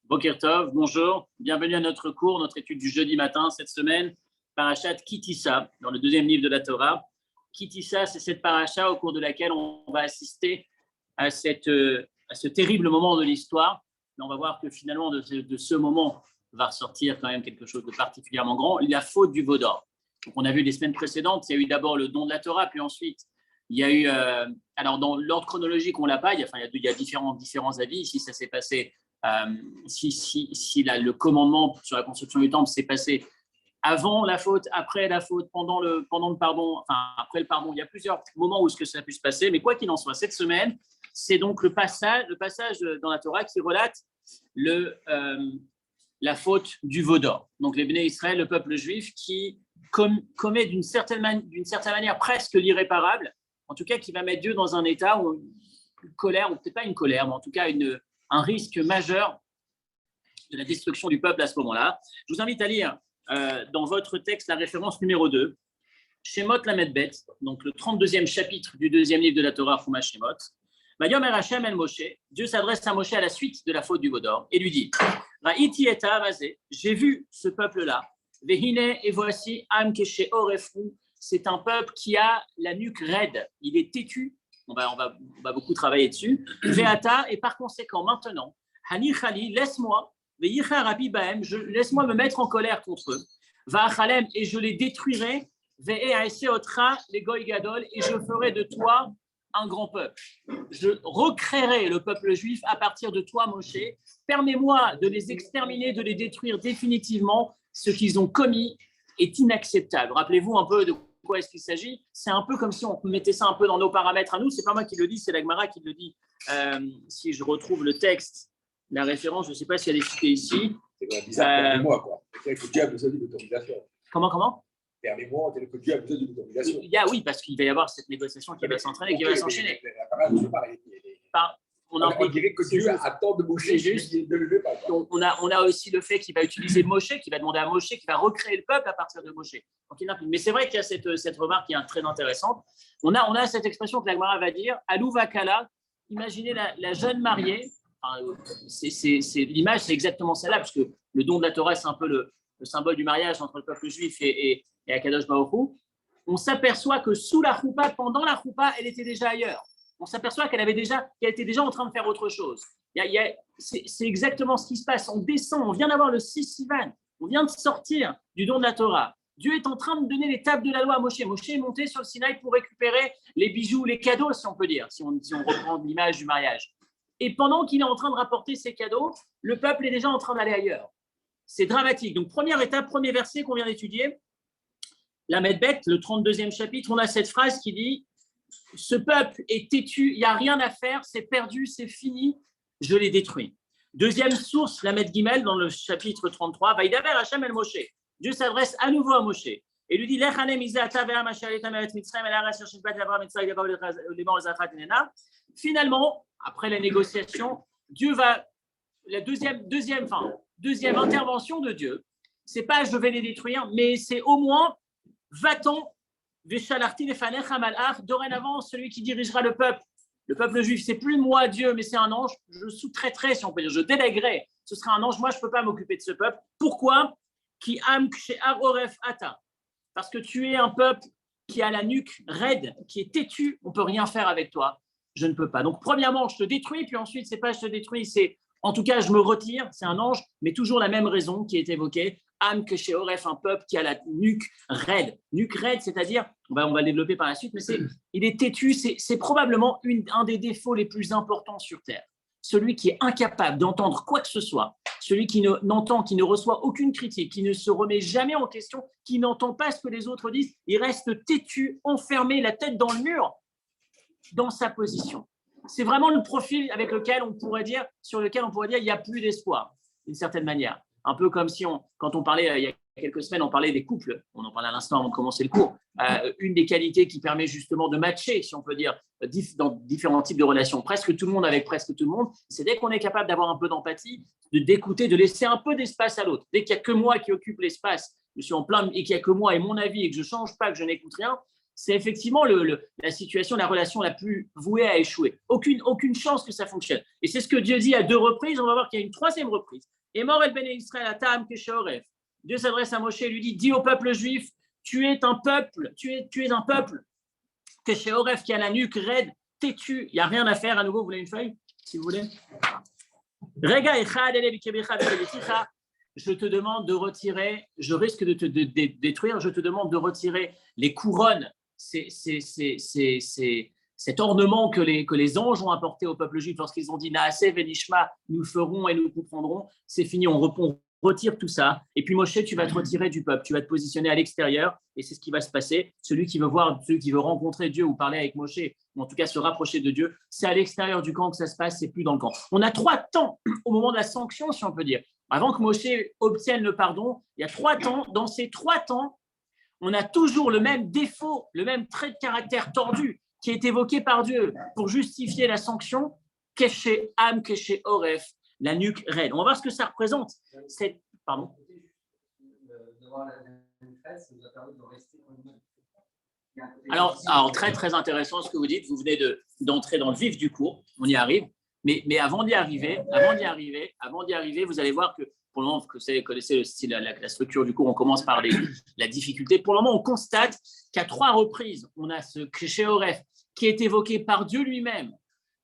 Boker Tov, bonjour, bienvenue à notre cours, notre étude du jeudi matin cette semaine, Parashat Ki Tisa, dans le deuxième livre de la Torah. Ki Tisa, c'est cette paracha au cours de laquelle on va assister à ce terrible moment de l'histoire. Mais on va voir que finalement, de ce moment va ressortir quand même quelque chose de particulièrement grand, la faute du veau d'or. Donc, on a vu les semaines précédentes, il y a eu d'abord le don de la Torah, puis ensuite, il y a eu, alors dans l'ordre chronologique, on l'a pas, il y a différents avis, si ça s'est passé. Le commandement sur la construction du temple s'est passé avant la faute, après la faute, pendant le pardon, enfin après le pardon, il y a plusieurs moments où ça a pu se passer, mais quoi qu'il en soit, cette semaine, c'est donc le passage dans la Torah qui relate la faute du veau d'or. Donc les Béné Israël, le peuple juif, qui commet d'une certaine manière presque l'irréparable, en tout cas qui va mettre Dieu dans un état où une colère, ou peut-être pas une colère, mais en tout cas un risque majeur de la destruction du peuple à ce moment-là. Je vous invite à lire dans votre texte la référence numéro 2, Shemot Lamed Bet, donc le 32e chapitre du deuxième livre de la Torah, Chumash Shemot. Vayomer Hashem el Moshe, Dieu s'adresse à Moshe à la suite de la faute du veau d'or et lui dit Ra'iti et Ha'avazé, j'ai vu ce peuple-là, Vehine, et voici Am Keshe Orefru, c'est un peuple qui a la nuque raide, il est têtu. On va beaucoup travailler dessus. Veata, et par conséquent, maintenant, Hani Khali, laisse-moi, Veyicha Rabbi Bahem, laisse-moi me mettre en colère contre eux. Va'achalem, et je les détruirai. Ve'easeotra, les Goy Gadol, et je ferai de toi un grand peuple. Je recréerai le peuple juif à partir de toi, Moshe. Permets-moi de les exterminer, de les détruire définitivement. Ce qu'ils ont commis est inacceptable. Rappelez-vous un peu de quoi est-ce qu'il s'agit. C'est un peu comme si on mettait ça un peu dans nos paramètres à nous. C'est pas moi qui le dis, c'est la Gemara qui le dit. Si je retrouve le texte, la référence, je ne sais pas si elle est citée ici. C'est bizarre, permets-moi, quoi. C'est-à-dire que Dieu a besoin d'une autorisation. Comment Permets-moi, c'est-à-dire que Dieu a besoin d'une autorisation. Oui, parce qu'il va y avoir cette négociation qui va s'entraîner, qui va s'enchaîner. On dirait que Dieu attend de Moshe. C'est juste. On a aussi le fait qu'il va utiliser Moshe, qu'il va demander à Moshe, qu'il va recréer le peuple à partir de Moshe. Donc, mais c'est vrai qu'il y a cette remarque qui est très intéressante. On a cette expression que la Gemara va dire Alouva-Kala, imaginez la jeune mariée. L'image, c'est exactement celle-là, parce que le don de la Torah, c'est un peu le symbole du mariage entre le peuple juif et Akadosh Baruch Hu. On s'aperçoit que sous la choupa, pendant la choupa, elle était déjà ailleurs. On s'aperçoit qu'elle était déjà en train de faire autre chose. C'est exactement ce qui se passe. On descend, on vient d'avoir le 6 Sivan, on vient de sortir du don de la Torah. Dieu est en train de donner les tables de la loi à Moshe. Moshe est monté sur le Sinaï pour récupérer les bijoux, les cadeaux, si on peut dire, si on reprend l'image du mariage. Et pendant qu'il est en train de rapporter ces cadeaux, le peuple est déjà en train d'aller ailleurs. C'est dramatique. Donc, première étape, premier verset qu'on vient d'étudier, la Medbet, le 32e chapitre, on a cette phrase qui dit « Ce peuple est têtu, il n'y a rien à faire, c'est perdu, c'est fini, je les détruis. » Deuxième source, la Med Gimel, dans le chapitre 33, « Vaïdaber Hashem el Moshe » Dieu s'adresse à nouveau à Moshe et lui dit « Finalement, après la négociation, Dieu va… La deuxième intervention de Dieu, c'est pas je vais les détruire, mais c'est au moins va-t'en, dorénavant, celui qui dirigera le peuple juif, c'est plus moi Dieu, mais c'est un ange, je sous-traiterai, si on peut dire, je délèguerai, ce sera un ange, moi je ne peux pas m'occuper de ce peuple. Pourquoi? Parce que tu es un peuple qui a la nuque raide, qui est têtu, on ne peut rien faire avec toi, je ne peux pas. Donc premièrement, je te détruis, puis ensuite, c'est pas je te détruis, c'est en tout cas, je me retire, c'est un ange, mais toujours la même raison qui est évoquée. Am que chez Oref, un peuple qui a la nuque raide. Nuque raide, c'est-à-dire, on va le développer par la suite, mais il est têtu, c'est probablement un des défauts les plus importants sur Terre. Celui qui est incapable d'entendre quoi que ce soit, celui qui ne reçoit aucune critique, qui ne se remet jamais en question, qui n'entend pas ce que les autres disent, il reste têtu, enfermé, la tête dans le mur, dans sa position. C'est vraiment le profil sur lequel on pourrait dire il n'y a plus d'espoir, d'une certaine manière. Un peu comme si quand on parlait, il y a quelques semaines, on parlait des couples, on en parlait à l'instant avant de commencer le cours. Une des qualités qui permet justement de matcher, si on peut dire, dans différents types de relations, presque tout le monde avec presque tout le monde, c'est dès qu'on est capable d'avoir un peu d'empathie, d'écouter, de laisser un peu d'espace à l'autre. Dès qu'il n'y a que moi qui occupe l'espace, je suis en plein, et qu'il n'y a que moi et mon avis, et que je ne change pas, que je n'écoute rien, c'est effectivement la situation, la relation la plus vouée à échouer. Aucune chance que ça fonctionne. Et c'est ce que Dieu dit à 2 reprises. On va voir qu'il y a une 3e reprise. Et mort el Bene Israël atam kesheoref. Dieu s'adresse à Moshe et lui dit, dis au peuple juif, tu es un peuple kesheoref qui a la nuque raide, têtu, il n'y a rien à faire. À nouveau, vous voulez une feuille, si vous voulez? Rega echad ele bikebecha v'keleticha. Je te demande de retirer, je risque de te détruire, je te demande de retirer les couronnes, cet ornement que les anges ont apporté au peuple juif lorsqu'ils ont dit Naaseh venishma, nous ferons et nous comprendrons, c'est fini, on retire tout ça. Et puis Moshe, tu vas te retirer du peuple, tu vas te positionner à l'extérieur et c'est ce qui va se passer. Celui qui veut rencontrer Dieu ou parler avec Moshe, ou en tout cas se rapprocher de Dieu, c'est à l'extérieur du camp que ça se passe, c'est plus dans le camp. On a 3 temps au moment de la sanction, si on peut dire. Avant que Moshe obtienne le pardon, il y a 3 temps. Dans ces 3 temps, on a toujours le même défaut, le même trait de caractère tordu qui est évoqué par Dieu pour justifier la sanction, Keshe Am, Keshe Oref, la nuque raide. On va voir ce que ça représente. Pardon. Alors, très, très intéressant ce que vous dites. Vous venez d'entrer dans le vif du cours. On y arrive. Mais avant d'y arriver, vous allez voir que pour le moment, vous connaissez le style, la structure du cours, on commence par la difficulté. Pour le moment, on constate qu'à 3 reprises, on a ce Keshe Oref qui est évoqué par Dieu lui-même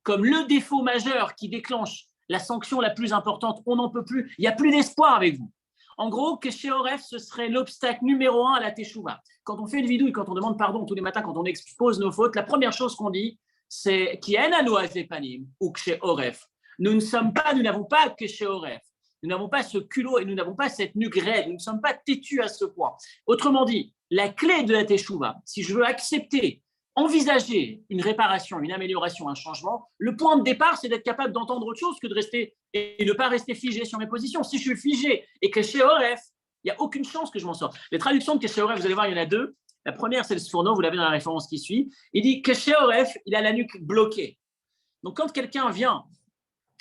comme le défaut majeur qui déclenche la sanction la plus importante. On n'en peut plus. Il n'y a plus d'espoir avec vous. En gros, Keshe Oref, ce serait l'obstacle numéro 1 à la Teshuvah. Quand on fait une vidéo et quand on demande pardon tous les matins, quand on expose nos fautes, la première chose qu'on dit, c'est qui en anu panim ou Keshe Oref. Nous n'avons pas Keshe Oref. Nous n'avons pas ce culot et nous n'avons pas cette nuque raide. Nous ne sommes pas têtus à ce point. Autrement dit, la clé de la Teshuvah, si je veux accepter, envisager une réparation, une amélioration, un changement, le point de départ, c'est d'être capable d'entendre autre chose que de rester et ne pas rester figé sur mes positions. Si je suis figé et Keshe Oref, il n'y a aucune chance que je m'en sorte. Les traductions de Keshe Oref, vous allez voir, il y en a 2. La première, c'est le Sforno, vous l'avez dans la référence qui suit. Il dit Keshe Oref, il a la nuque bloquée. Donc, quand quelqu'un vient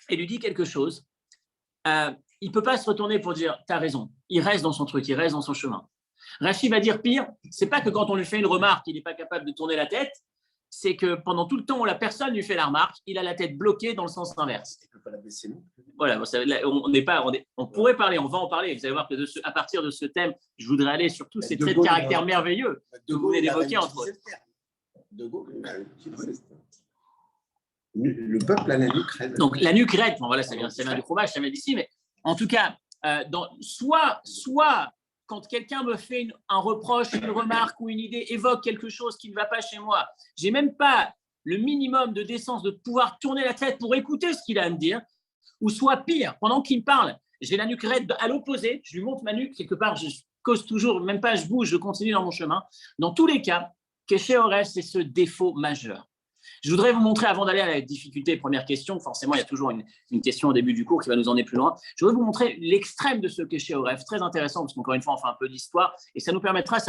et lui dit quelque chose, il ne peut pas se retourner pour dire « t'as raison ». Il reste dans son truc, il reste dans son chemin. Rachid va dire pire, c'est pas que quand on lui fait une remarque, il n'est pas capable de tourner la tête, c'est que pendant tout le temps où la personne lui fait la remarque, il a la tête bloquée dans le sens inverse. Il ne peut pas la baisser non plus. Voilà, on pourrait parler, on va en parler. Vous allez voir que à partir de ce thème, je voudrais aller sur tous ces traits de caractère merveilleux que vous venez d'évoquer entre autres. De Gaulle, le peuple a la nuque raide. Donc la nuque raide, bon, voilà, ça vient du fromage, ça vient d'ici, mais en tout cas, soit quand quelqu'un me fait un reproche, une remarque ou une idée, évoque quelque chose qui ne va pas chez moi, j'ai même pas le minimum de décence de pouvoir tourner la tête pour écouter ce qu'il a à me dire, ou soit pire, pendant qu'il me parle, j'ai la nuque raide à l'opposé, je lui monte ma nuque, quelque part, je cause toujours, même pas je bouge, je continue dans mon chemin. Dans tous les cas, Keshe Oref, c'est ce défaut majeur. Je voudrais vous montrer, avant d'aller à la difficulté, première question, forcément il y a toujours une question au début du cours qui va nous emmener plus loin. Je voudrais vous montrer l'extrême de ce Keshe Oref, très intéressant, parce qu'encore une fois, on fait un peu d'histoire, et ça vous permettra,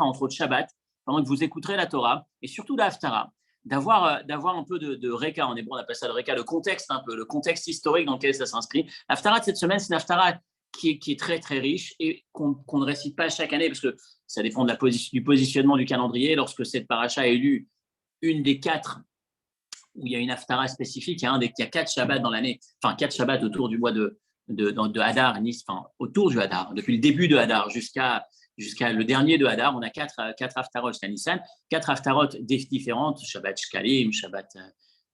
entre autres Shabbat, pendant que vous écouterez la Torah, et surtout la Haftara, d'avoir un peu de Reka, en hébreu on appelle ça le Reka, le contexte un peu, le contexte historique dans lequel ça s'inscrit. La Haftara de cette semaine, c'est une Haftara qui est très très riche et qu'on ne récite pas chaque année, parce que ça dépend du positionnement du calendrier. Lorsque cette paracha est lue, une des 4 où il y a une haftara spécifique, il y a 4 Shabbats dans l'année, enfin 4 Shabbats autour du mois de Hadar, autour du Hadar, depuis le début de Hadar jusqu'à le dernier de Hadar, on a 4 haftarot jusqu'à Nissan, 4 haftarot différentes, Shabbat Shkalim, Shabbat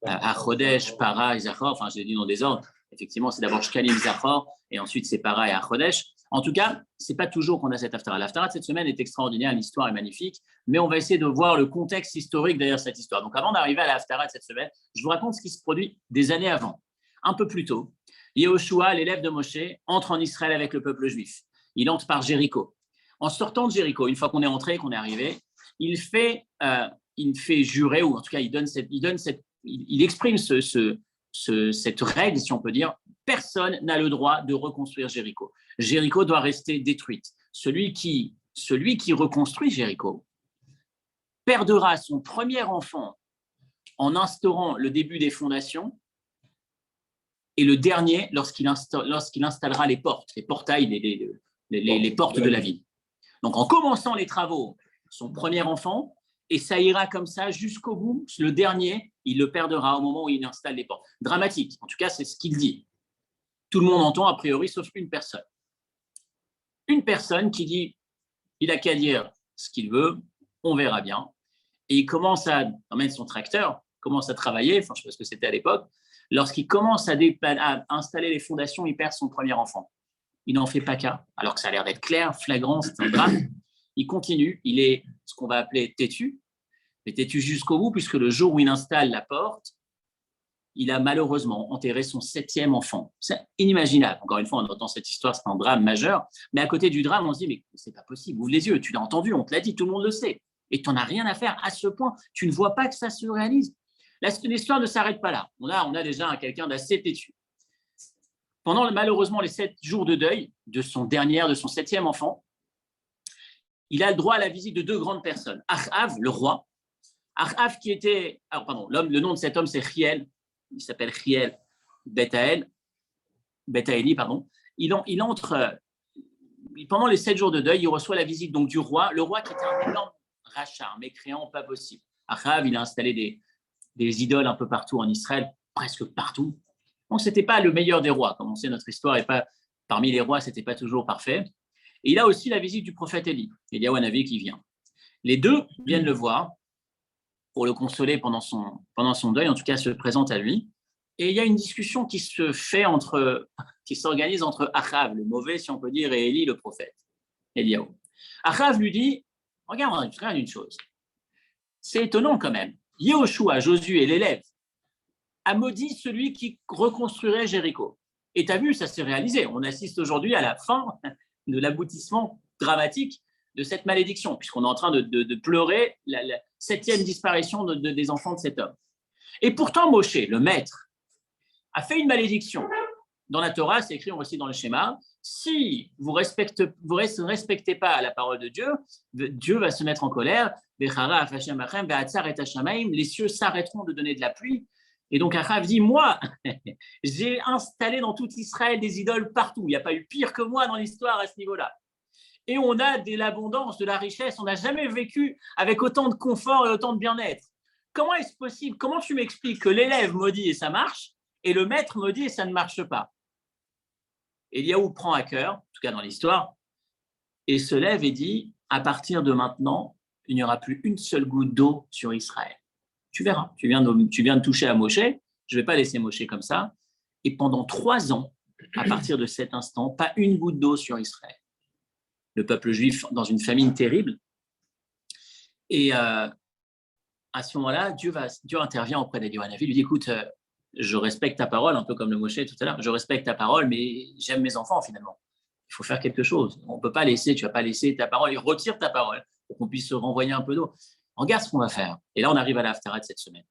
Achodesh, Para, Zachor, enfin je l'ai dit dans des ordres, effectivement c'est d'abord Shkalim, Zachor, et ensuite c'est Para et Achodesh. En tout cas, ce n'est pas toujours qu'on a cette haftara. L'haftara de cette semaine est extraordinaire, l'histoire est magnifique, mais on va essayer de voir le contexte historique derrière cette histoire. Donc avant d'arriver à la haftara de cette semaine, je vous raconte ce qui se produit des années avant. Un peu plus tôt, Yehoshua, l'élève de Moshe, entre en Israël avec le peuple juif. Il entre par Jéricho. En sortant de Jéricho, une fois qu'on est entré, qu'on est arrivé, il fait jurer, ou en tout cas il exprime cette règle, si on peut dire, personne n'a le droit de reconstruire Jéricho. Jéricho doit rester détruite. Celui qui reconstruit Jéricho perdra son premier enfant en instaurant le début des fondations et le dernier lorsqu'il installera les portes, les portails, les portes de la ville. Donc en commençant les travaux, son premier enfant, et ça ira comme ça jusqu'au bout. Le dernier, il le perdra au moment où il installe les portes. Dramatique, en tout cas, c'est ce qu'il dit. Tout le monde entend a priori, sauf une personne. Une personne qui dit, il n'a qu'à dire ce qu'il veut, on verra bien. Et il commence à emmène son tracteur, commence à travailler, enfin, je ne sais pas ce que c'était à l'époque. Lorsqu'il commence à installer les fondations, il perd son premier enfant. Il n'en fait pas cas, alors que ça a l'air d'être clair, flagrant, c'est un drame. Il continue, il est ce qu'on va appeler têtu, mais têtu jusqu'au bout, puisque le jour où il installe la porte, il a malheureusement enterré son 7e enfant. C'est inimaginable. Encore une fois, on entend cette histoire, c'est un drame majeur. Mais à côté du drame, on se dit, mais c'est pas possible. Ouvre les yeux, tu l'as entendu, on te l'a dit, tout le monde le sait. Et tu n'en as rien à faire à ce point. Tu ne vois pas que ça se réalise. L'histoire ne s'arrête pas là. On a déjà quelqu'un d'assez têtu. Pendant malheureusement les 7 jours de deuil de son 7e enfant, il a le droit à la visite de 2 grandes personnes. Achav, le roi. Achav qui était... Alors, pardon, le nom de cet homme, c'est Hiel. Il s'appelle Hiel Betaeli, pardon. Il entre... Pendant les 7 jours de deuil, il reçoit la visite donc, du roi. Le roi qui était un énorme rachat, un mécréant pas possible. Achav, il a installé des idoles un peu partout en Israël, presque partout. Donc, ce n'était pas le meilleur des rois. Comme on sait, notre histoire n'est pas... Parmi les rois, ce n'était pas toujours parfait. Et il a aussi la visite du prophète Élie, Eliyahu Hanavi qui vient. Les deux viennent le voir pour le consoler pendant son deuil, en tout cas se présente à lui. Et il y a une discussion qui s'organise entre Achav, le mauvais si on peut dire, et Élie, le prophète, Eliyahu. Achav lui dit, regarde une chose, c'est étonnant quand même. Yehoshua, Josué, l'élève, a maudit celui qui reconstruirait Jéricho. Et tu as vu, ça s'est réalisé. On assiste aujourd'hui à la fin de l'aboutissement dramatique de cette malédiction, puisqu'on est en train de pleurer la 7e disparition des enfants de cet homme. Et pourtant, Moshe, le maître, a fait une malédiction. Dans la Torah, c'est écrit aussi dans le schéma, si vous ne respectez pas la parole de Dieu, Dieu va se mettre en colère, les cieux s'arrêteront de donner de la pluie. Et donc Achav dit, moi, j'ai installé dans tout Israël des idoles partout. Il n'y a pas eu pire que moi dans l'histoire à ce niveau-là. Et on a de l'abondance, de la richesse. On n'a jamais vécu avec autant de confort et autant de bien-être. Comment est-ce possible? Comment tu m'expliques que l'élève maudit et ça marche, et le maître maudit et ça ne marche pas? Eliyahu prend à cœur, en tout cas dans l'histoire, et se lève et dit, à partir de maintenant, il n'y aura plus une seule goutte d'eau sur Israël. Tu verras, tu viens de toucher à Moshe, je ne vais pas laisser Moshe comme ça. Et pendant 3 ans, à partir de cet instant, pas une goutte d'eau sur Israël. Le peuple juif dans une famine terrible. Et à ce moment-là, Dieu intervient auprès d'Eliyahu Hanavi, lui dit, écoute, je respecte ta parole, un peu comme le Moshe tout à l'heure, je respecte ta parole, mais j'aime mes enfants finalement. Il faut faire quelque chose. On ne peut pas laisser, tu ne vas pas laisser ta parole, et retire ta parole pour qu'on puisse se renvoyer un peu d'eau. Regarde ce qu'on va faire. Et là, on arrive à la Haftarah de cette semaine.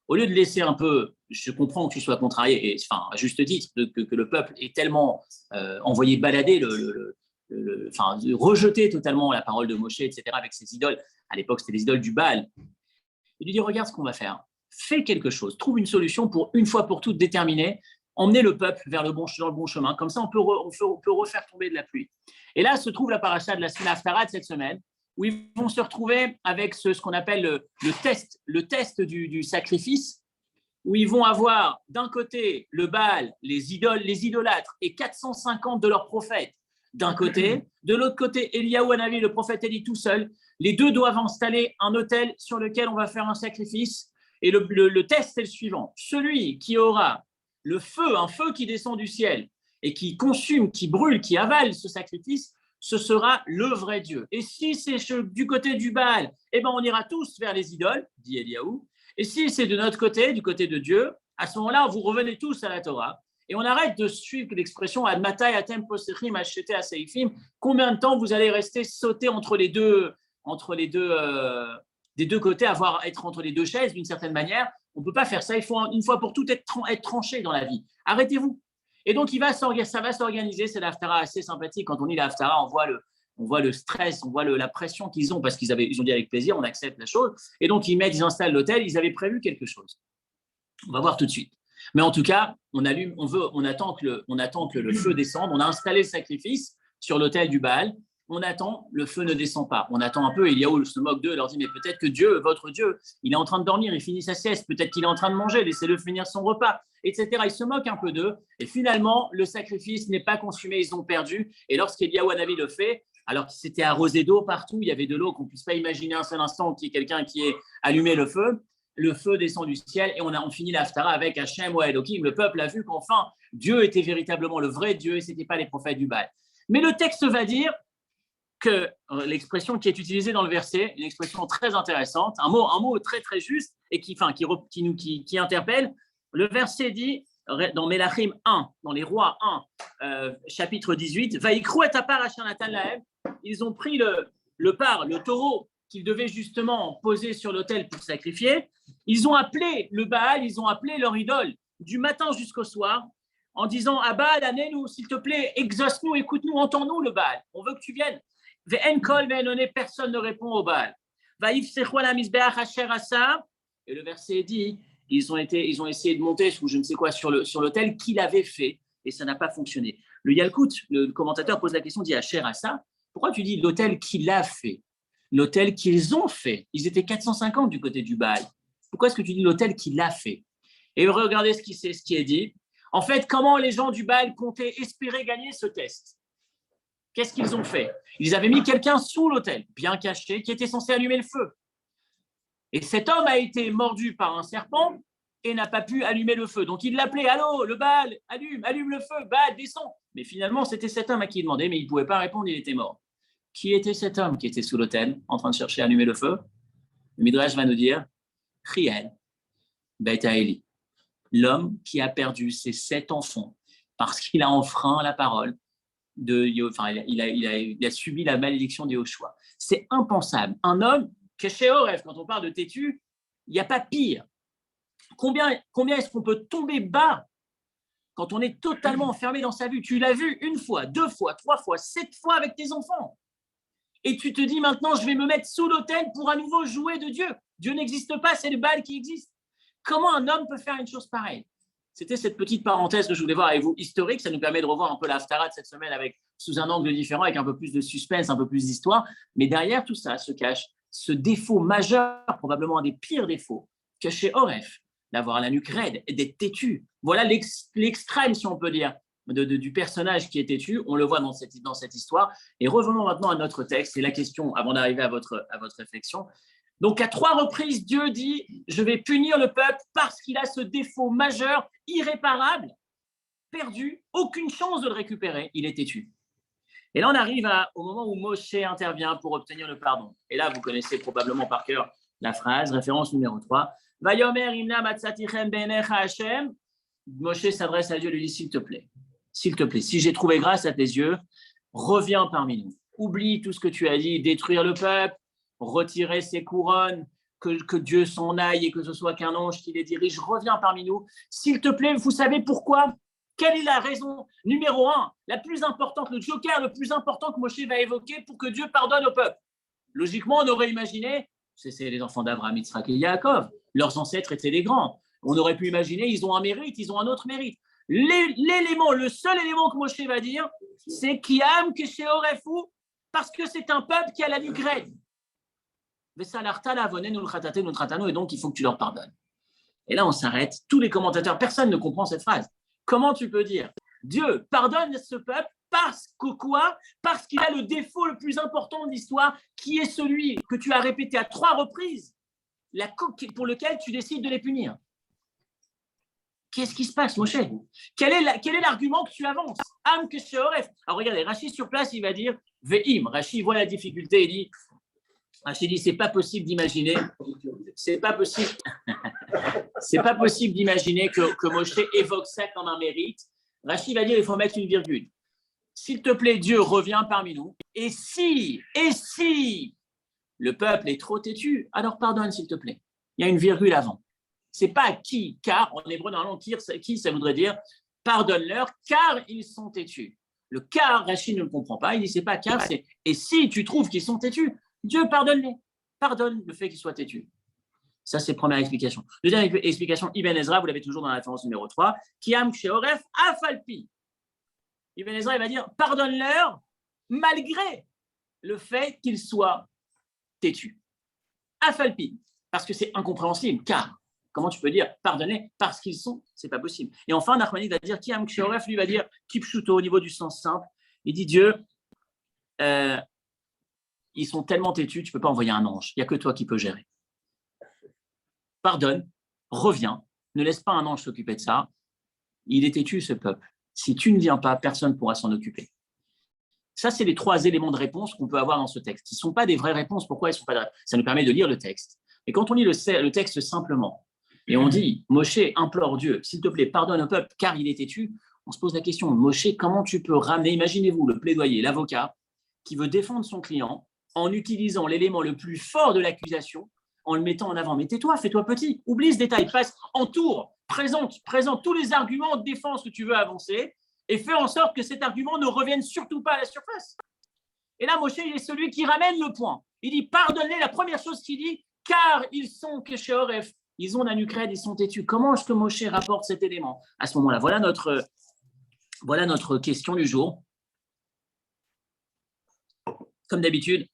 Au lieu de laisser un peu, je comprends que tu sois contrarié, et enfin, à juste titre, que le peuple est tellement envoyé balader, rejeter totalement la parole de Moshe, etc., avec ses idoles. À l'époque, c'était les idoles du Baal. Il lui dit, regarde ce qu'on va faire. Fais quelque chose. Trouve une solution pour, une fois pour toutes, déterminer, emmener le peuple vers dans le bon chemin. Comme ça, on peut refaire tomber de la pluie. Et là se trouve la paracha de la Haftarah de cette semaine, où ils vont se retrouver avec ce qu'on appelle le test du sacrifice, où ils vont avoir d'un côté le Baal, les idolâtres et 450 de leurs prophètes d'un côté, de l'autre côté Eliyahu Hanavi, le prophète Élie tout seul. Les deux doivent installer un autel sur lequel on va faire un sacrifice. Et le test est le suivant. Celui qui aura un feu qui descend du ciel et qui consume, qui brûle, qui avale ce sacrifice, ce sera le vrai Dieu. Et si c'est du côté du Baal, eh ben on ira tous vers les idoles, dit Eliyahu. Et si c'est de notre côté, du côté de Dieu, à ce moment-là, vous revenez tous à la Torah. Et on arrête de suivre l'expression Ad matai atem posechim achete aseifim. Combien de temps vous allez rester sauter des deux côtés, être entre les deux chaises d'une certaine manière? On ne peut pas faire ça. Il faut une fois pour toutes être tranché dans la vie. Arrêtez-vous. Et donc, ça va s'organiser. C'est l'Haftarah assez sympathique. Quand on lit l'Haftarah, on voit le stress, on voit la pression qu'ils ont parce qu'ils ont dit avec plaisir, on accepte la chose. Et donc, ils installent l'autel. Ils avaient prévu quelque chose. On va voir tout de suite. Mais en tout cas, on attend que le feu descende. On a installé le sacrifice sur l'autel du Baal. on attend, le feu ne descend pas. On attend un peu, Eliaou se moque d'eux, leur dit, mais peut-être que Dieu, votre Dieu, il est en train de dormir, il finit sa sieste, peut-être qu'il est en train de manger, laissez-le finir son repas, etc. Il se moque un peu d'eux, et finalement, le sacrifice n'est pas consumé, ils ont perdu, et lorsqu'Eliaou Hanavi le fait, alors qu'il s'était arrosé d'eau partout, il y avait de l'eau qu'on ne puisse pas imaginer un seul instant qu'il y ait quelqu'un qui ait allumé le feu descend du ciel, et on finit l'Haftara avec Hachem ou Elohim. Le peuple a vu qu'enfin, Dieu était véritablement le vrai Dieu, et ce n'était pas les prophètes du Baal. Mais le texte va dire que l'expression qui est utilisée dans le verset, une expression très intéressante, un mot très très juste et qui interpelle. Le verset dit dans Mélachim 1, dans les Rois 1, chapitre 18, Vaïkrou et Apar Asher Natan Lahem, ils ont pris le taureau qu'ils devaient justement poser sur l'autel pour sacrifier. Ils ont appelé le Baal, ils ont appelé leur idole du matin jusqu'au soir en disant à Baal, année-nous, s'il te plaît, exauce-nous, écoute-nous, entends-nous le Baal, on veut que tu viennes. Personne ne répond au Baal. Et le verset dit, ils ont essayé de monter ou je ne sais quoi sur l'autel qu'il avait fait et ça n'a pas fonctionné. Le Yalkut, le commentateur, pose la question, dit à Asher Asa, pourquoi tu dis l'autel qu'il a fait, l'autel qu'ils ont fait? Ils étaient 450 du côté du Baal. Pourquoi est-ce que tu dis l'autel qu'il a fait? Et regardez ce qui est dit. En fait, comment les gens du Baal comptaient espérer gagner ce test? Qu'est-ce qu'ils ont fait? Ils avaient mis quelqu'un sous l'autel, bien caché, qui était censé allumer le feu. Et cet homme a été mordu par un serpent et n'a pas pu allumer le feu. Donc il l'appelait, allô, le Baal, allume le feu, Baal, descends. Mais finalement, c'était cet homme à qui il demandait, mais il ne pouvait pas répondre, il était mort. Qui était cet homme qui était sous l'autel, en train de chercher à allumer le feu? Le Midrash va nous dire, Riel, Beit Eli, l'homme qui a perdu ses 7 enfants parce qu'il a enfreint la parole. Il a subi la malédiction de Yoshua. C'est impensable. Un homme, quand on parle de têtu, il n'y a pas pire. Combien est-ce qu'on peut tomber bas quand on est totalement enfermé dans sa vue? Tu l'as vu 1 fois, 2 fois, 3 fois, 7 fois avec tes enfants. Et tu te dis maintenant, je vais me mettre sous l'autel pour à nouveau jouer de Dieu. Dieu n'existe pas, c'est le Baal qui existe. Comment un homme peut faire une chose pareille? C'était cette petite parenthèse que je voulais voir avec vous, historique. Ça nous permet de revoir un peu l'Haftara de cette semaine sous un angle différent, avec un peu plus de suspense, un peu plus d'histoire. Mais derrière tout ça se cache ce défaut majeur, probablement un des pires défauts, que chez Oref, d'avoir la nuque raide et d'être têtu. Voilà l'extrême, si on peut dire, du personnage qui est têtu. On le voit dans cette histoire. Et revenons maintenant à notre texte. Et la question, avant d'arriver à votre réflexion. Donc, à 3 reprises, Dieu dit « Je vais punir le peuple parce qu'il a ce défaut majeur, irréparable, perdu, aucune chance de le récupérer. Il est têtu. » Et là, on arrive au moment où Moshe intervient pour obtenir le pardon. Et là, vous connaissez probablement par cœur la phrase, référence numéro 3. « Vayomer imna matzatichem beinecha Hashem » Moshe s'adresse à Dieu et lui dit « S'il te plaît, si j'ai trouvé grâce à tes yeux, reviens parmi nous. Oublie tout ce que tu as dit, détruire le peuple, retirer ses couronnes, que Dieu s'en aille et que ce soit qu'un ange qui les dirige, reviens parmi nous. S'il te plaît, vous savez pourquoi? Quelle est la raison numéro 1, la plus importante, le joker le plus important que Moshe va évoquer pour que Dieu pardonne au peuple? Logiquement, on aurait imaginé, c'est les enfants d'Abraham, Yitzhak et Yaakov, leurs ancêtres étaient des grands. On aurait pu imaginer, ils ont un mérite, ils ont un autre mérite. Le seul élément que Moshe va dire, c'est Kiam Kesheorefu, parce que c'est un peuple qui a la nuque raide. Et donc il faut que tu leur pardonnes. Et là, on s'arrête. Tous les commentateurs, personne ne comprend cette phrase. Comment tu peux dire Dieu pardonne ce peuple parce que quoi? Parce qu'il a le défaut le plus important de l'histoire, qui est celui que tu as répété à 3 reprises, pour lequel tu décides de les punir. Qu'est-ce qui se passe, Moshe? Quel est l'argument que tu avances? Am que sheoref. Alors regardez, Rashi sur place, il va dire Ve'im. Rashi voit la difficulté, il dit Rashi dit, c'est pas possible d'imaginer que Moshe évoque ça comme un mérite. Rashi va dire, il faut mettre une virgule. S'il te plaît, Dieu, reviens parmi nous. Et si le peuple est trop têtu, alors pardonne, s'il te plaît. Il y a une virgule avant. C'est pas qui, car, en hébreu, normalement, qui, ça voudrait dire pardonne-leur, car ils sont têtus. Le car, Rashi ne le comprend pas. Il dit, c'est pas car, c'est et si tu trouves qu'ils sont têtus, Dieu pardonne-les. Pardonne le fait qu'ils soient têtus. Ça, c'est la première explication. Deuxième explication, Ibn Ezra, vous l'avez toujours dans la référence numéro 3, Kiam Sheoref Afalpi. Ibn Ezra, il va dire, pardonne-leur malgré le fait qu'il soit têtu. Afalpi, parce que c'est incompréhensible, car comment tu peux dire pardonner parce qu'ils sont, c'est pas possible. Et enfin, Nachmanides va dire, Kiam Ksheoref, lui va dire, Kipshuto au niveau du sens simple, il dit Dieu, ils sont tellement têtus, tu peux pas envoyer un ange, il n'y a que toi qui peux gérer. Pardonne, reviens, ne laisse pas un ange s'occuper de ça, il est têtu ce peuple. Si tu ne viens pas, personne ne pourra s'en occuper. Ça, c'est les 3 éléments de réponse qu'on peut avoir dans ce texte. Ils ne sont pas des vraies réponses. Pourquoi ils ne sont pas des réponses? Ça nous permet de lire le texte. Et quand on lit le texte simplement, et on dit, Moshe implore Dieu, s'il te plaît, pardonne au peuple car il est têtu, on se pose la question, Moshe, comment tu peux ramener, imaginez-vous le plaidoyer, l'avocat qui veut défendre son client en utilisant l'élément le plus fort de l'accusation, en le mettant en avant. Mais tais-toi, fais-toi petit, oublie ce détail, passe en tour, présente tous les arguments de défense que tu veux avancer, et fais en sorte que cet argument ne revienne surtout pas à la surface. Et là, Moshe, il est celui qui ramène le point. Il dit, pardonnez, la première chose qu'il dit, car ils sont Kesheoref, ils ont la nucrède, ils sont têtus. Comment est-ce que Moshe rapporte cet élément? À ce moment-là, voilà notre question du jour. Comme d'habitude,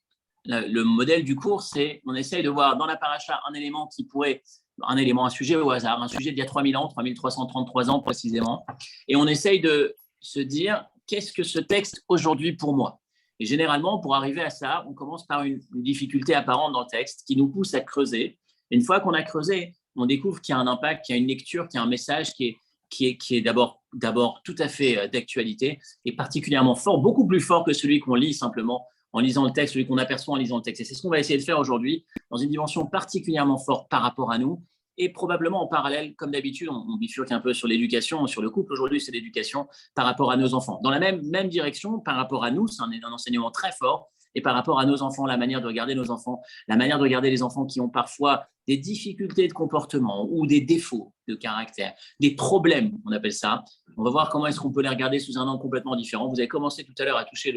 le modèle du cours, c'est on essaye de voir dans la paracha un élément qui pourrait, un sujet au hasard, un sujet d'il y a 3000 ans, 3333 ans précisément, et on essaye de se dire qu'est-ce que ce texte aujourd'hui pour moi? Et généralement, pour arriver à ça, on commence par une difficulté apparente dans le texte qui nous pousse à creuser. Et une fois qu'on a creusé, on découvre qu'il y a un impact, qu'il y a une lecture, qu'il y a un message qui est d'abord tout à fait d'actualité et particulièrement fort, beaucoup plus fort que celui qu'on lit simplement en lisant le texte, celui qu'on aperçoit en lisant le texte. Et c'est ce qu'on va essayer de faire aujourd'hui dans une dimension particulièrement forte par rapport à nous et probablement en parallèle, comme d'habitude, on bifurque un peu sur l'éducation, sur le couple. Aujourd'hui, c'est l'éducation par rapport à nos enfants. Dans la même direction, par rapport à nous, c'est un enseignement très fort. Et par rapport à nos enfants, la manière de regarder nos enfants, la manière de regarder les enfants qui ont parfois des difficultés de comportement ou des défauts de caractère, des problèmes, on appelle ça. On va voir comment est-ce qu'on peut les regarder sous un angle complètement différent. Vous avez commencé tout à l'heure à toucher